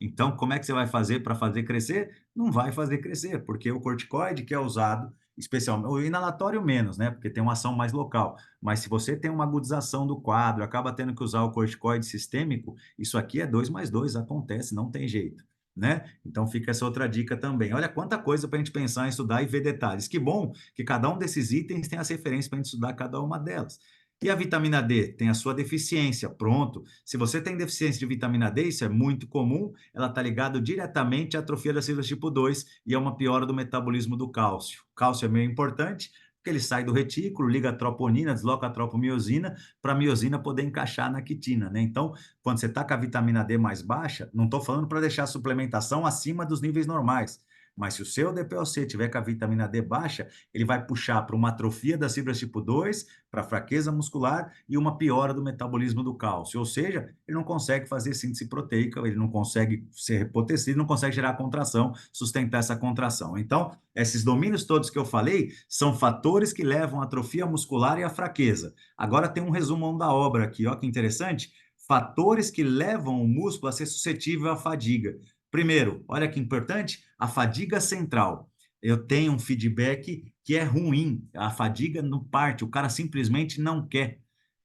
Então, como é que você vai fazer para fazer crescer? Não vai fazer crescer, porque o corticoide que é usado, especialmente, o inalatório menos, né? Porque tem uma ação mais local. Mas se você tem uma agudização do quadro, acaba tendo que usar o corticoide sistêmico, isso aqui é 2 mais 2, acontece, não tem jeito. Né? Então fica essa outra dica também. Olha quanta coisa para a gente pensar em estudar e ver detalhes. Que bom que cada um desses itens tem as referências para a gente estudar cada uma delas. E a vitamina D tem a sua deficiência, pronto. Se você tem deficiência de vitamina D, isso é muito comum, ela está ligada diretamente à atrofia das células tipo 2 e a uma piora do metabolismo do cálcio. O cálcio é meio importante, porque ele sai do retículo, liga a troponina, desloca a tropomiosina, para a miosina poder encaixar na quitina, né? Então, quando você está com a vitamina D mais baixa, não estou falando para deixar a suplementação acima dos níveis normais, mas se o seu DPOC tiver com a vitamina D baixa, ele vai puxar para uma atrofia das fibras tipo 2, para fraqueza muscular e uma piora do metabolismo do cálcio. Ou seja, ele não consegue fazer síntese proteica, ele não consegue ser repotecido, não consegue gerar contração, sustentar essa contração. Então, esses domínios todos que eu falei são fatores que levam à atrofia muscular e à fraqueza. Agora tem um resumão da obra aqui, ó, que interessante. Fatores que levam o músculo a ser suscetível à fadiga. Primeiro, olha que importante, a fadiga central. eu tenho um feedback que é ruim, a fadiga não parte, o cara simplesmente não quer.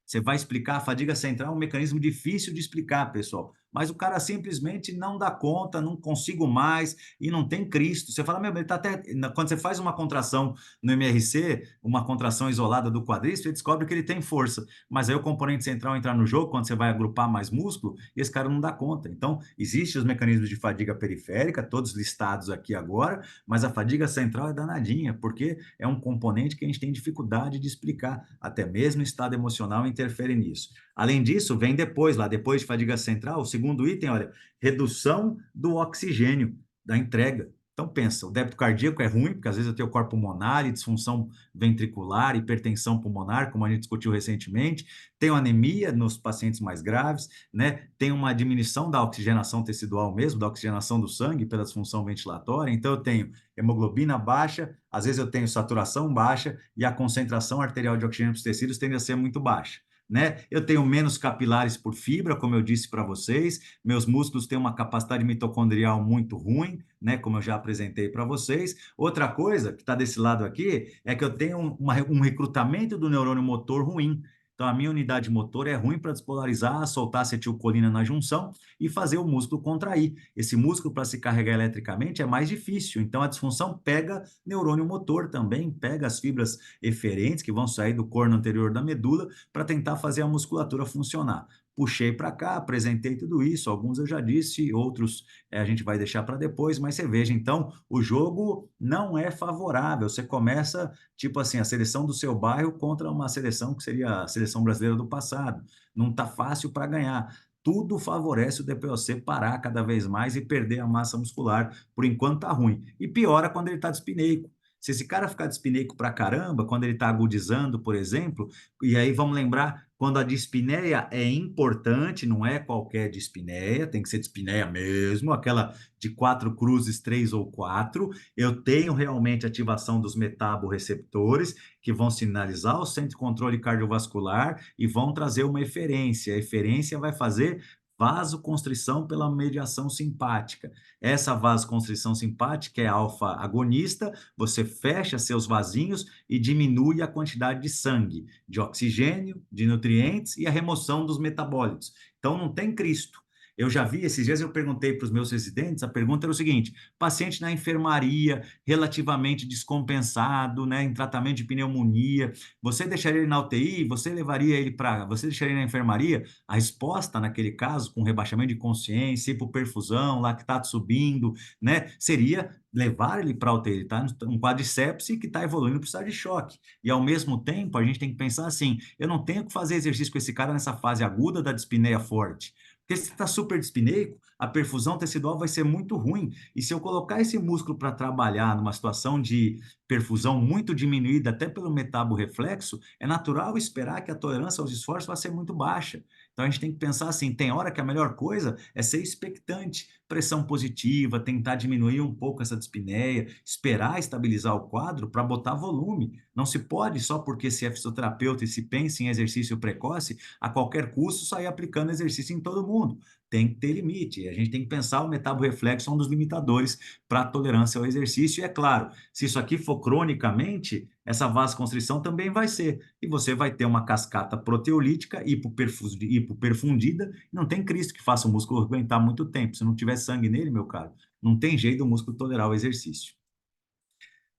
Você vai explicar, a fadiga central é um mecanismo difícil de explicar, pessoal, mas o cara simplesmente não dá conta, não consigo mais e não tem Cristo. Você fala, meu, ele tá até. Quando você faz uma contração no MRC, uma contração isolada do quadríceps, você descobre que ele tem força. Mas aí o componente central entrar no jogo, quando você vai agrupar mais músculo, e esse cara não dá conta. Então, existem os mecanismos de fadiga periférica, todos listados aqui agora, mas a fadiga central é danadinha, porque é um componente que a gente tem dificuldade de explicar. Até mesmo o estado emocional interfere nisso. Além disso, vem depois, lá depois de fadiga central, o segundo item, olha, redução do oxigênio, da entrega. Então pensa, o débito cardíaco é ruim, porque às vezes eu tenho corpo pulmonar e disfunção ventricular, hipertensão pulmonar, como a gente discutiu recentemente, tenho anemia nos pacientes mais graves, né? Tem uma diminuição da oxigenação tecidual mesmo, da oxigenação do sangue pela disfunção ventilatória, então eu tenho hemoglobina baixa, às vezes eu tenho saturação baixa e a concentração arterial de oxigênio nos tecidos tende a ser muito baixa. Né? Eu tenho menos capilares por fibra, como eu disse para vocês, meus músculos têm uma capacidade mitocondrial muito ruim, né? Como eu já apresentei para vocês. Outra coisa que está desse lado aqui é que eu tenho um recrutamento do neurônio motor ruim. Então, a minha unidade motor é ruim para despolarizar, soltar acetilcolina na junção e fazer o músculo contrair. Esse músculo, para se carregar eletricamente, é mais difícil. Então, a disfunção pega neurônio motor também, pega as fibras eferentes que vão sair do corno anterior da medula para tentar fazer a musculatura funcionar. Puxei para cá, apresentei tudo isso, alguns eu já disse, outros a gente vai deixar para depois, mas você veja, então, o jogo não é favorável. Você começa, tipo assim, a seleção do seu bairro contra uma seleção que seria a seleção brasileira do passado. Não está fácil para ganhar. Tudo favorece o DPOC parar cada vez mais e perder a massa muscular. Por enquanto tá ruim. E piora quando ele está dispineico. Se esse cara ficar dispineico pra caramba, quando ele está agudizando, por exemplo, e aí vamos lembrar, quando a dispneia é importante, não é qualquer dispneia, tem que ser dispneia mesmo, aquela de 4 cruzes, 3 ou 4. Eu tenho realmente ativação dos metaborreceptores, que vão sinalizar o centro de controle cardiovascular e vão trazer uma eferência. A eferência vai fazer vasoconstrição pela mediação simpática. Essa vasoconstrição simpática é alfa agonista, você fecha seus vasinhos e diminui a quantidade de sangue, de oxigênio, de nutrientes e a remoção dos metabólitos. Então não tem Cristo. Eu já vi, esses dias eu perguntei para os meus residentes, a pergunta era o seguinte: paciente na enfermaria, relativamente descompensado, né, em tratamento de pneumonia, você deixaria ele na UTI? Você deixaria ele na enfermaria? A resposta, naquele caso, com rebaixamento de consciência, hipoperfusão, lactato subindo, né, seria levar ele para a UTI. Ele está um quadro de sepse que está evoluindo para estado de choque. E, ao mesmo tempo, a gente tem que pensar assim: eu não tenho que fazer exercício com esse cara nessa fase aguda da dispneia forte. Porque se está super dispneico, a perfusão tecidual vai ser muito ruim. E se eu colocar esse músculo para trabalhar numa situação de perfusão muito diminuída, até pelo metaborreflexo, é natural esperar que a tolerância aos esforços vai ser muito baixa. Então a gente tem que pensar assim: tem hora que a melhor coisa é ser expectante, pressão positiva, tentar diminuir um pouco essa dispneia, esperar estabilizar o quadro para botar volume. Não se pode, só porque se é fisioterapeuta e se pensa em exercício precoce, a qualquer custo sair aplicando exercício em todo mundo. Tem que ter limite. A gente tem que pensar o metaborreflexo é um dos limitadores para a tolerância ao exercício. E é claro, se isso aqui for cronicamente, essa vasoconstrição também vai ser. E você vai ter uma cascata proteolítica hipoperfundida. Não tem Cristo que faça o músculo aguentar muito tempo. Se não tiver sangue nele, meu caro, não tem jeito do músculo tolerar o exercício.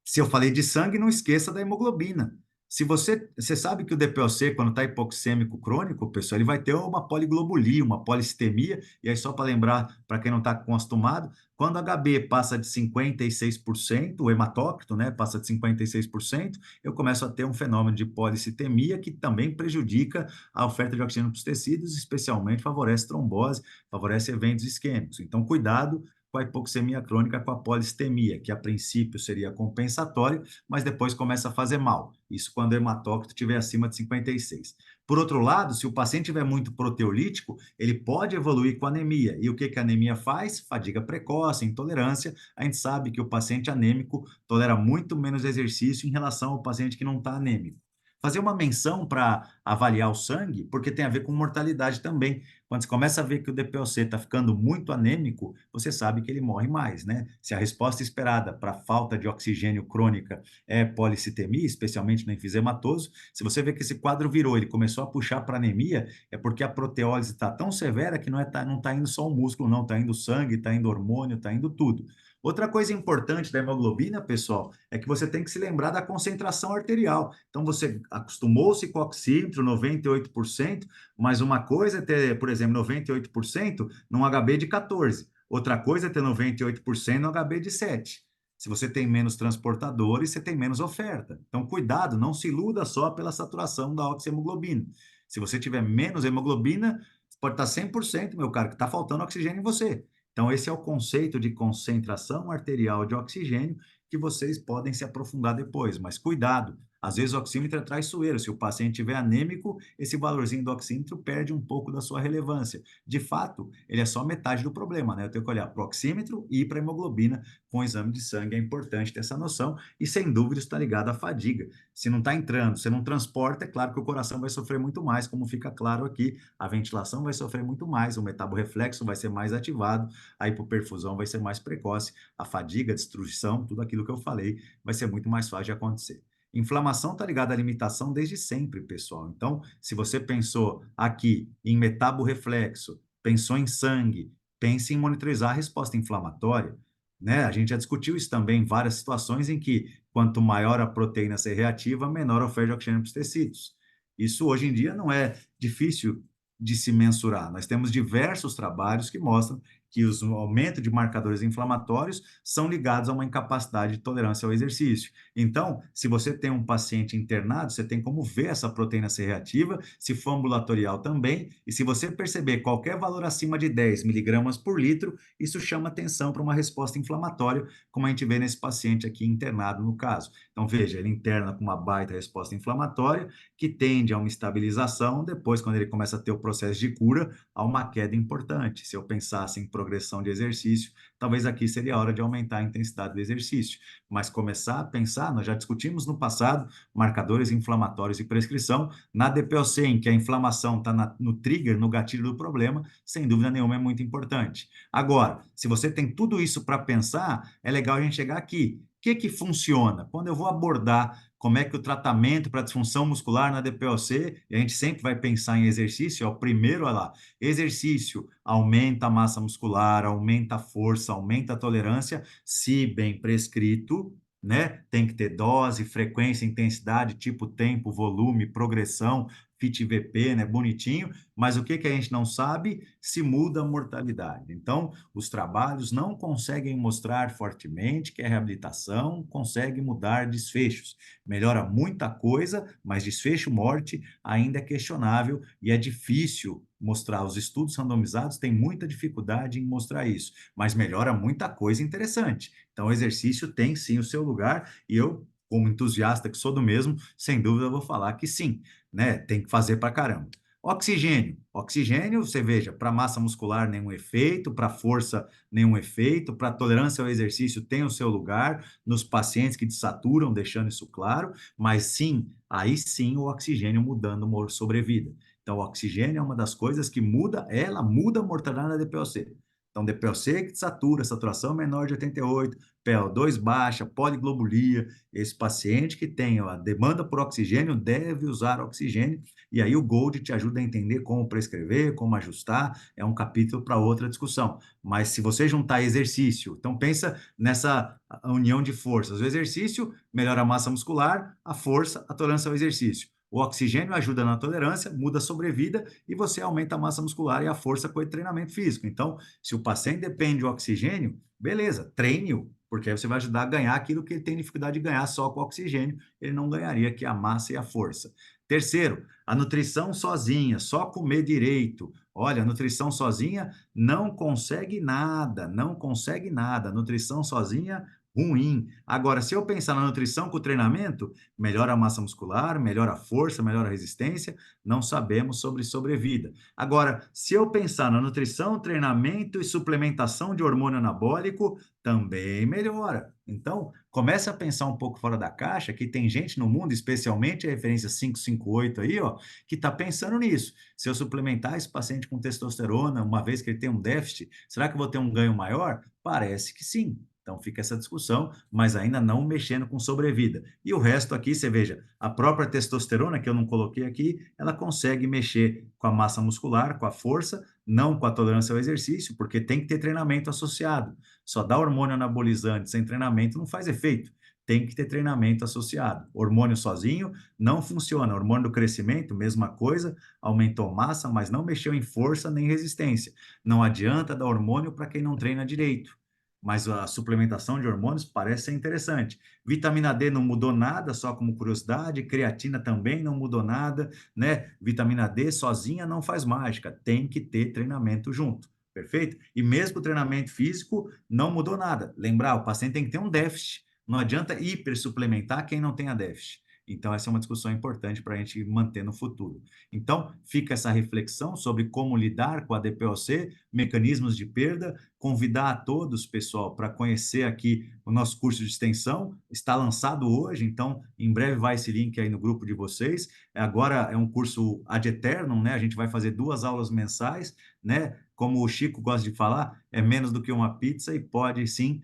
Se eu falei de sangue, não esqueça da hemoglobina. Se você sabe que o DPOC, quando está hipoxêmico crônico, pessoal, ele vai ter uma poliglobulia, uma polistemia, e aí só para lembrar, para quem não está acostumado, quando o HB passa de 56%, o hematócrito, né, passa de 56%, eu começo a ter um fenômeno de policitemia que também prejudica a oferta de oxigênio para os tecidos, especialmente favorece trombose, favorece eventos isquêmicos. Então, cuidado com a hipoxemia crônica com a polistemia, que a princípio seria compensatório, mas depois começa a fazer mal. Isso quando o hematócrito estiver acima de 56. Por outro lado, se o paciente tiver muito proteolítico, ele pode evoluir com anemia. E o que a anemia faz? Fadiga precoce, intolerância. A gente sabe que o paciente anêmico tolera muito menos exercício em relação ao paciente que não está anêmico. fazer uma menção para avaliar o sangue, porque tem a ver com mortalidade também. Quando você começa a ver que o DPOC está ficando muito anêmico, você sabe que ele morre mais, né? Se a resposta esperada para falta de oxigênio crônica é policitemia, especialmente no enfisematoso, se você vê que esse quadro virou, ele começou a puxar para anemia, é porque a proteólise está tão severa que não está indo só o músculo, não, está indo sangue, está indo hormônio, está indo tudo. Outra coisa importante da hemoglobina, pessoal, é que você tem que se lembrar da concentração arterial. Então, você acostumou-se com o oxímetro, 98%, mas uma coisa é ter, por exemplo, 98% num HB de 14. Outra coisa é ter 98% no HB de 7. Se você tem menos transportadores, você tem menos oferta. Então, cuidado, não se iluda só pela saturação da oxihemoglobina. Se você tiver menos hemoglobina, pode estar 100%, meu caro, que está faltando oxigênio em você. Então, esse é o conceito de concentração arterial de oxigênio que vocês podem se aprofundar depois. Mas cuidado, às vezes o oxímetro é traiçoeiro. Se o paciente estiver anêmico, esse valorzinho do oxímetro perde um pouco da sua relevância. De fato, ele é só metade do problema, né? Eu tenho que olhar para o oxímetro e para a hemoglobina com o exame de sangue. É importante ter essa noção e, sem dúvida, está ligado à fadiga. Se não está entrando, se não transporta, é claro que o coração vai sofrer muito mais, como fica claro aqui. A ventilação vai sofrer muito mais, o metaborreflexo vai ser mais ativado, a hipoperfusão vai ser mais precoce, a fadiga, a destruição, tudo aquilo que eu falei, vai ser muito mais fácil de acontecer. Inflamação está ligada à limitação desde sempre, pessoal. Então, se você pensou aqui em metaborreflexo, pensou em sangue, pense em monitorizar a resposta inflamatória, né? A gente já discutiu isso também em várias situações em que quanto maior a proteína ser reativa, menor a oferta de oxigênio para os tecidos. Isso hoje em dia não é difícil de se mensurar. Nós temos diversos trabalhos que mostram que o aumento de marcadores inflamatórios são ligados a uma incapacidade de tolerância ao exercício. Então, se você tem um paciente internado, você tem como ver essa proteína C reativa, se for ambulatorial também, e se você perceber qualquer valor acima de 10 miligramas por litro, isso chama atenção para uma resposta inflamatória, como a gente vê nesse paciente aqui internado no caso. Então, veja, ele interna com uma baita resposta inflamatória, que tende a uma estabilização, depois, quando ele começa a ter o processo de cura, há uma queda importante. Se eu pensasse em progressão de exercício, talvez aqui seria a hora de aumentar a intensidade do exercício. Mas começar a pensar, nós já discutimos no passado, marcadores inflamatórios e prescrição, na DPOC, em que a inflamação está no trigger, no gatilho do problema, sem dúvida nenhuma é muito importante. Agora, se você tem tudo isso para pensar, é legal a gente chegar aqui. O que funciona? Quando eu vou abordar como é que o tratamento para disfunção muscular na DPOC, e a gente sempre vai pensar em exercício, é o primeiro, olha lá, exercício aumenta a massa muscular, aumenta a força, aumenta a tolerância, se bem prescrito, né? Tem que ter dose, frequência, intensidade, tipo, tempo, volume, progressão, FIT-VP, né? Bonitinho, mas o que que a gente não sabe? Se muda a mortalidade. Então, os trabalhos não conseguem mostrar fortemente que a reabilitação consegue mudar desfechos. Melhora muita coisa, mas desfecho morte ainda é questionável e é difícil mostrar. Os estudos randomizados têm muita dificuldade em mostrar isso, mas melhora muita coisa interessante. Então, o exercício tem sim o seu lugar e eu, como entusiasta que sou do mesmo, sem dúvida vou falar que sim, né? Tem que fazer para caramba. Oxigênio. Oxigênio, você veja, para massa muscular nenhum efeito, para força nenhum efeito, para tolerância ao exercício tem o seu lugar, nos pacientes que desaturam, deixando isso claro, mas sim, aí sim o oxigênio mudando a sobrevida. Então, o oxigênio é uma das coisas que muda, ela muda a mortalidade da DPOC. Então, DPOC que satura, saturação menor de 88, PO2 baixa, poliglobulia, esse paciente que tem a demanda por oxigênio deve usar oxigênio, e aí o Gold te ajuda a entender como prescrever, como ajustar, é um capítulo para outra discussão. Mas se você juntar exercício, então pensa nessa união de forças, o exercício melhora a massa muscular, a força, a tolerância ao exercício. O oxigênio ajuda na tolerância, muda a sobrevida e você aumenta a massa muscular e a força com o treinamento físico. Então, se o paciente depende de oxigênio, beleza, treine-o, porque aí você vai ajudar a ganhar aquilo que ele tem dificuldade de ganhar só com oxigênio, ele não ganharia, que é a massa e a força. Terceiro, a nutrição sozinha, só comer direito. Olha, a nutrição sozinha não consegue nada, não consegue nada. A nutrição sozinha ruim. Agora, se eu pensar na nutrição com o treinamento, melhora a massa muscular, melhora a força, melhora a resistência, não sabemos sobre sobrevida. Agora, se eu pensar na nutrição, treinamento e suplementação de hormônio anabólico, também melhora. Então, comece a pensar um pouco fora da caixa, que tem gente no mundo, especialmente a referência 558 aí, ó, que está pensando nisso. Se eu suplementar esse paciente com testosterona, uma vez que ele tem um déficit, será que eu vou ter um ganho maior? Parece que sim. Então fica essa discussão, mas ainda não mexendo com sobrevida. E o resto aqui, você veja, a própria testosterona, que eu não coloquei aqui, ela consegue mexer com a massa muscular, com a força, não com a tolerância ao exercício, porque tem que ter treinamento associado. Só dar hormônio anabolizante sem treinamento não faz efeito. Tem que ter treinamento associado. Hormônio sozinho não funciona. Hormônio do crescimento, mesma coisa, aumentou massa, mas não mexeu em força nem resistência. Não adianta dar hormônio para quem não treina direito, mas a suplementação de hormônios parece ser interessante. Vitamina D não mudou nada, só como curiosidade, creatina também não mudou nada, né? Vitamina D sozinha não faz mágica, tem que ter treinamento junto, perfeito? E mesmo o treinamento físico não mudou nada. Lembrar, o paciente tem que ter um déficit, não adianta hipersuplementar quem não tenha déficit. Então, essa é uma discussão importante para a gente manter no futuro. Então, fica essa reflexão sobre como lidar com a DPOC, mecanismos de perda, convidar a todos, pessoal, para conhecer aqui o nosso curso de extensão. Está lançado hoje, então em breve vai esse link aí no grupo de vocês. Agora é um curso ad eternum, né? A gente vai fazer 2 aulas mensais, né? Como o Chico gosta de falar, é menos do que uma pizza e pode sim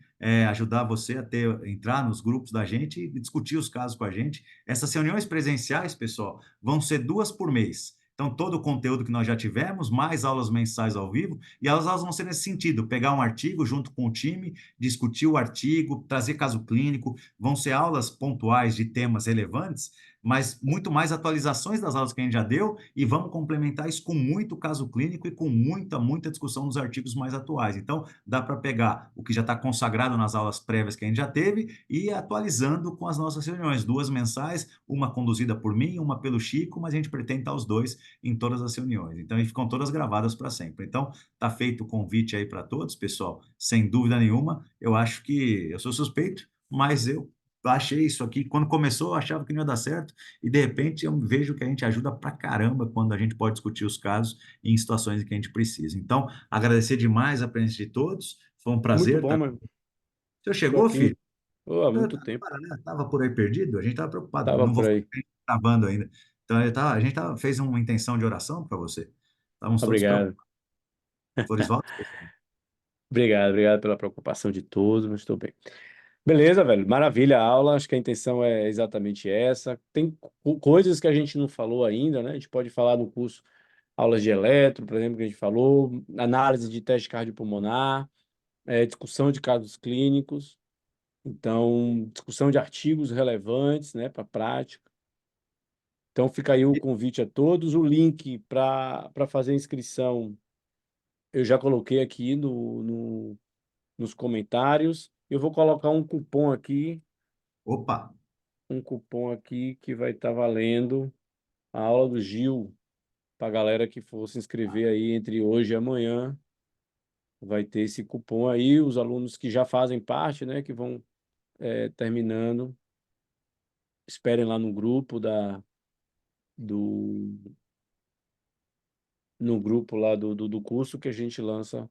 ajudar você a entrar nos grupos da gente e discutir os casos com a gente. Essas reuniões presenciais, pessoal, vão ser 2 por mês. Então, todo o conteúdo que nós já tivemos, mais aulas mensais ao vivo, e as aulas vão ser nesse sentido: pegar um artigo junto com o time, discutir o artigo, trazer caso clínico, vão ser aulas pontuais de temas relevantes, mas muito mais atualizações das aulas que a gente já deu, e vamos complementar isso com muito caso clínico e com muita discussão dos artigos mais atuais. Então, dá para pegar o que já está consagrado nas aulas prévias que a gente já teve e ir atualizando com as nossas reuniões, 2 mensais, uma conduzida por mim, uma pelo Chico, mas a gente pretende estar os dois em todas as reuniões. Então, e ficam todas gravadas para sempre. Então, tá feito o convite aí para todos, pessoal. Sem dúvida nenhuma, eu acho que eu sou suspeito, mas eu achei isso aqui. Quando começou, eu achava que não ia dar certo, e de repente eu vejo que a gente ajuda pra caramba quando a gente pode discutir os casos em situações em que a gente precisa. Então, agradecer demais a presença de todos. Foi um Muito prazer bom, estar. mas O senhor tô chegou, aqui filho? há Eu muito tempo. estava por aí perdido, a gente estava preocupado. Tava Não vou por ficar aí. gravando ainda. Então, a gente fez uma intenção de oração para você. Estávamos todos Obrigado. preocupados. Floresvaldo? Obrigado pela preocupação de todos, mas estou bem. Beleza, velho. Maravilha a aula. Acho que a intenção é exatamente essa. Tem coisas que a gente não falou ainda, né? A gente pode falar no curso aulas de eletro, por exemplo, que a gente falou, análise de teste cardiopulmonar, discussão de casos clínicos, então, discussão de artigos relevantes, né, para a prática. Então, fica aí o convite a todos. O link para fazer a inscrição eu já coloquei aqui nos comentários. Eu vou colocar Opa, um cupom aqui que vai estar valendo a aula do Gil para a galera que for se inscrever aí entre hoje e amanhã. Vai ter esse cupom aí, os alunos que já fazem parte, né, que vão terminando, esperem lá no grupo do, no grupo lá do curso que a gente lança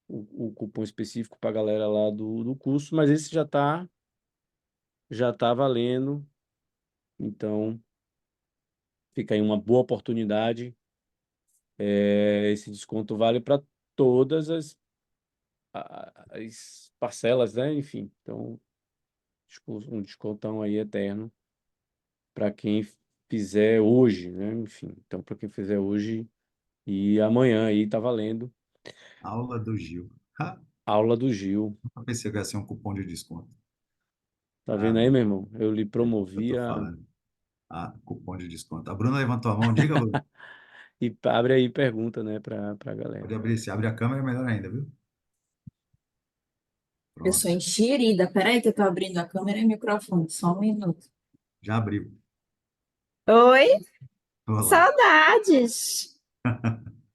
o cupom específico para a galera lá do curso, mas esse já tá valendo, então fica aí uma boa oportunidade. Esse desconto vale para todas as parcelas, né? Enfim, então um descontão aí eterno para quem fizer hoje, né? Enfim, então para quem fizer hoje e amanhã aí tá valendo aula do Gil. Ha, a aula do Gil. não pensei que ia ser um cupom de desconto. Tá Ah, vendo aí, meu irmão? Eu lhe eu promovi tô falando. Ah, cupom de desconto. A Bruna levantou a mão. Diga, Bruna. e abre aí pergunta, né, para galera. Pode abrir. Se abre a câmera, é melhor ainda, viu? Eu sou Pronto. enxerida. Peraí que eu tô abrindo a câmera e o microfone. Só um minuto. Já abriu. Oi, Olá. saudades!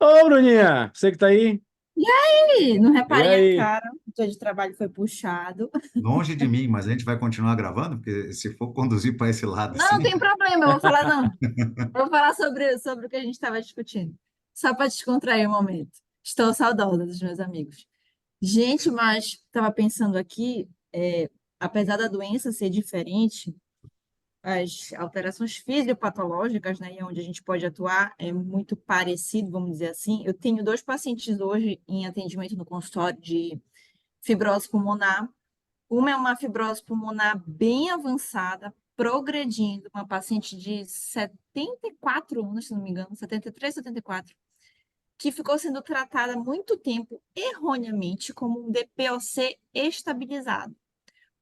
Ô, Bruninha, você que tá aí? Ih, não E reparem a aí? cara, o dia de trabalho foi puxado. Longe de mim, mas a gente vai continuar gravando, porque se for conduzir para esse lado Não, não assim, tem problema, eu vou falar não. Eu vou falar sobre o que a gente estava discutindo. Só para descontrair o momento. Estou saudosa dos meus amigos. Gente, mas estava pensando aqui, apesar da doença ser diferente, as alterações fisiopatológicas, né, e onde a gente pode atuar é muito parecido, vamos dizer assim. Eu tenho dois pacientes hoje em atendimento no consultório de fibrose pulmonar. Uma é uma fibrose pulmonar bem avançada, progredindo, uma paciente de 74 anos, se não me engano, 73, 74, que ficou sendo tratada há muito tempo erroneamente como um DPOC estabilizado.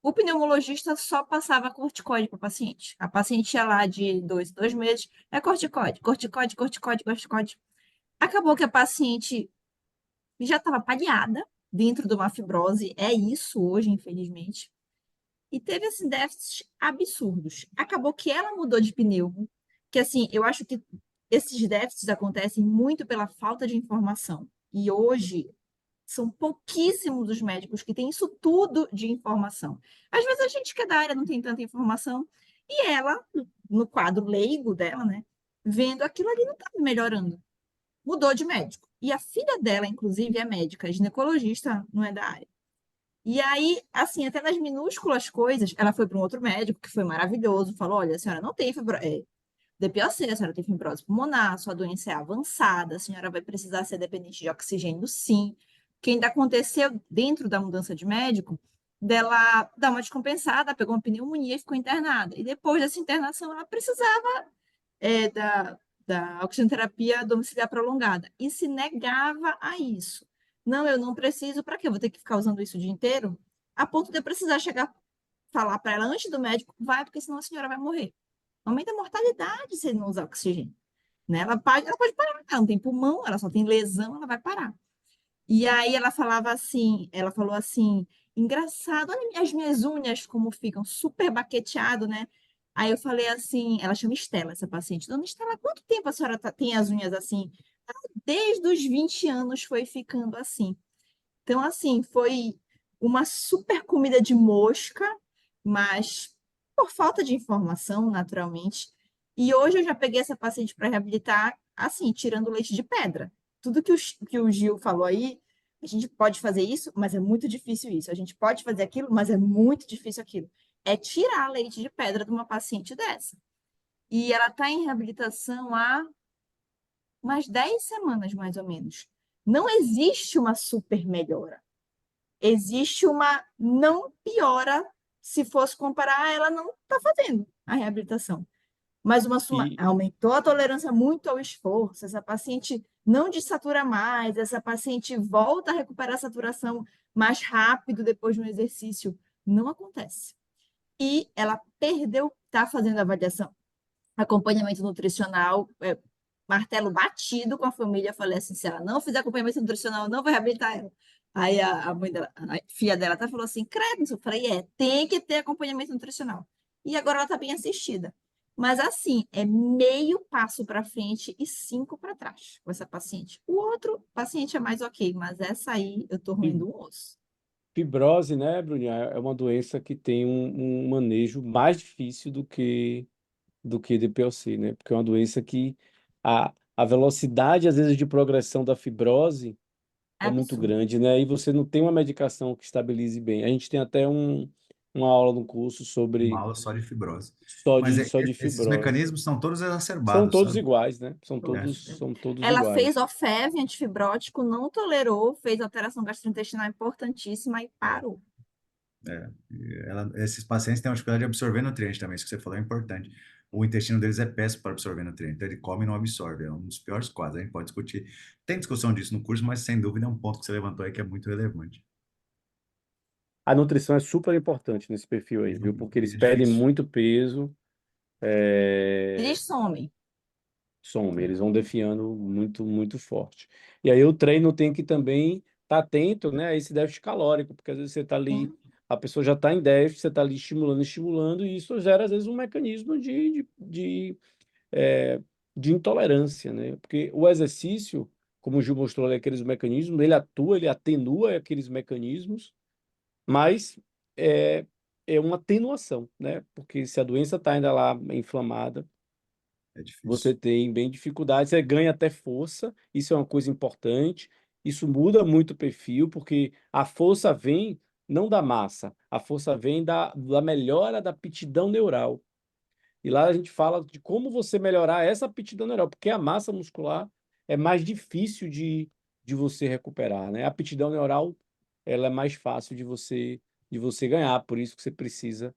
O pneumologista só passava corticoide para a paciente. A paciente ia lá de 2 em 2 meses, é corticoide, corticoide, corticoide, corticoide. Acabou que a paciente já estava palhada dentro de uma fibrose, é isso hoje, infelizmente, e teve assim, déficits absurdos. Acabou que ela mudou de pneumo, que assim, eu acho que esses déficits acontecem muito pela falta de informação. E hoje são pouquíssimos os médicos que têm isso tudo de informação. Às vezes a gente que é da área não tem tanta informação, e ela, no quadro leigo dela, né, vendo aquilo ali não está melhorando. Mudou de médico. E a filha dela, inclusive, é médica, é ginecologista, não é da área. E aí, assim, até nas minúsculas coisas, ela foi para um outro médico, que foi maravilhoso, falou: olha, a senhora não tem DPOC, a senhora tem fibrose pulmonar, sua doença é avançada, a senhora vai precisar ser dependente de oxigênio, sim. O que ainda aconteceu dentro da mudança de médico, dela dar uma descompensada, pegou uma pneumonia e ficou internada. E depois dessa internação, ela precisava da oxigenoterapia domiciliar prolongada e se negava a isso. Não, eu não preciso, para quê? Eu vou ter que ficar usando isso o dia inteiro? A ponto de eu precisar chegar, falar para ela antes do médico, vai, porque senão a senhora vai morrer. Aumenta a mortalidade se ele não usar oxigênio. Né? Ela pode parar, ela não tem pulmão, ela só tem lesão, ela vai parar. E aí ela falava assim, ela falou assim, engraçado, olha as minhas unhas como ficam, super baqueteado, né? Aí eu falei assim, ela chama Estela, essa paciente. Dona Estela, há quanto tempo a senhora tem as unhas assim? "Ah, desde os 20 anos foi ficando assim." Então, assim, foi uma super comida de mosca, mas por falta de informação, naturalmente. E hoje eu já peguei essa paciente para reabilitar, assim, tirando leite de pedra. Tudo que o Gil falou aí, a gente pode fazer isso, mas é muito difícil isso. A gente pode fazer aquilo, mas é muito difícil aquilo. É tirar leite de pedra de uma paciente dessa. E ela está em reabilitação há umas 10 semanas, mais ou menos. Não existe uma super melhora, existe uma não piora se fosse comparar, ela não está fazendo a reabilitação. Mas E, aumentou a tolerância muito ao esforço, essa paciente não desatura mais, essa paciente volta a recuperar a saturação mais rápido depois de um exercício. Não acontece. E ela perdeu, está fazendo avaliação, acompanhamento nutricional, martelo batido com a família. Falei assim: se ela não fizer acompanhamento nutricional, eu não vou reabilitar ela. Aí a mãe dela, a filha dela até falou assim: credo, eu falei: tem que ter acompanhamento nutricional. E agora ela está bem assistida. Mas assim, é meio passo para frente e 5 para trás com essa paciente. O outro paciente é mais ok, mas essa aí eu tô fi- ruindo um osso. fibrose, né, Bruninha, é uma doença que tem um manejo mais difícil do que DPOC, né? Porque é uma doença que a velocidade, às vezes, de progressão da fibrose É é muito absurdo. grande, né? E você não tem uma medicação que estabilize bem. A gente tem até uma aula no curso uma sobre aula só de fibrose. só Mas de, só de esses fibrose. mecanismos são todos São exacerbados, todos sabe? iguais, né? São É. todos, são todos Ela fez iguais. OFEV antifibrótico, não tolerou, fez alteração gastrointestinal importantíssima e parou. Esses pacientes têm uma dificuldade de absorver nutrientes também, isso que você falou é importante. O intestino deles é péssimo para absorver nutrientes, então ele come e não absorve, é um dos piores quadros, a gente pode discutir. Tem discussão disso no curso, mas sem dúvida é um ponto que você levantou aí que é muito relevante. A nutrição é super importante nesse perfil aí, viu? Porque E eles é perdem difícil. muito peso, Eles somem. some, eles vão definhando muito, muito forte. E aí o treino tem que também estar atento, né, a esse déficit calórico, porque às vezes você está ali, Sim. a pessoa já está em déficit, você está ali estimulando, estimulando, e isso gera às vezes um mecanismo de intolerância, né? Porque o exercício, como o Gil mostrou ali, aqueles mecanismos, ele atua, ele atenua aqueles mecanismos, mas é, é uma atenuação, né? Porque se a doença está ainda lá inflamada, É difícil. você tem bem dificuldade, você ganha até força, isso é uma coisa importante, isso muda muito o perfil, porque a força vem não da massa, a força vem da melhora da aptidão neural. E lá a gente fala de como você melhorar essa aptidão neural, porque a massa muscular é mais difícil de você recuperar, né? A aptidão neural, ela é mais fácil de você ganhar, por isso que você precisa,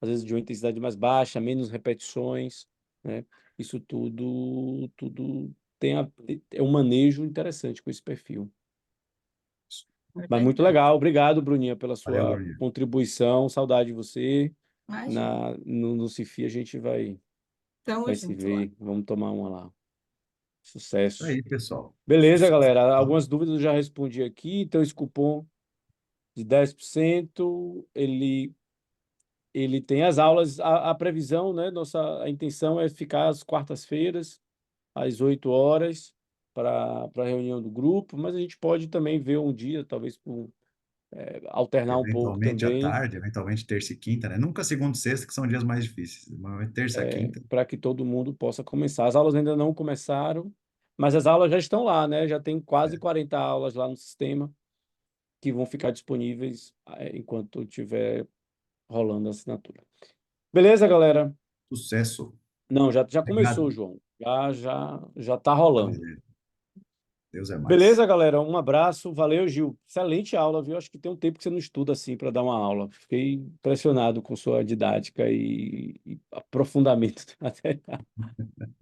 às vezes, de uma intensidade mais baixa, menos repetições, né? Isso tudo é um manejo interessante com esse perfil. Mas muito Verdade. legal. Obrigado, Bruninha, pela Valeu, sua Bruninho. contribuição. Saudade de você. Imagina. No CIFI a gente Tamo vai se junto lá. ver. Vamos tomar uma lá. Isso Sucesso. aí, pessoal. Beleza, Sucesso. galera. Algumas dúvidas eu já respondi aqui. Então, esse cupom de 10%, ele tem as aulas, a previsão, né? A intenção é ficar às quartas-feiras, às 8 horas, para a reunião do grupo, mas a gente pode também ver um dia, talvez alternar um pouco Eventualmente à também, tarde, eventualmente terça e quinta, né? Nunca segunda e sexta, que são dias mais difíceis. Normalmente terça e quinta. para que todo mundo possa começar. As aulas ainda não começaram, mas as aulas já estão lá, né? Já tem quase É. 40 aulas lá no sistema que vão ficar disponíveis enquanto estiver rolando a assinatura. Beleza, galera? Sucesso. Não, já começou, Obrigado. João. Já tá Tá, rolando. beleza. Deus é mais. Beleza, galera? Um abraço. Valeu, Gil. Excelente aula, viu? Acho que tem um tempo que você não estuda assim para dar uma aula. Fiquei impressionado com sua didática e aprofundamento do material.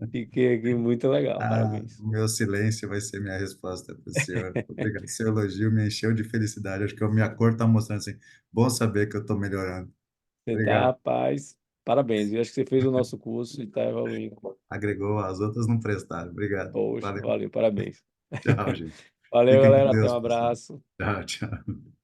Fiquei aqui muito legal. Ah, Parabéns. o meu silêncio vai ser minha resposta para o senhor. Obrigado. Seu elogio me encheu de felicidade. Acho que a minha cor está mostrando assim. Bom saber que eu estou melhorando. Você tá, Obrigado. rapaz. Parabéns. Eu acho que você fez o nosso curso e está evoluindo. Agregou, as outras não prestaram. Obrigado. Poxa, Valeu. valeu, parabéns. Tchau, gente. Valeu, Fiquem com galera. Até um Deus, pessoal. abraço. Tchau, tchau.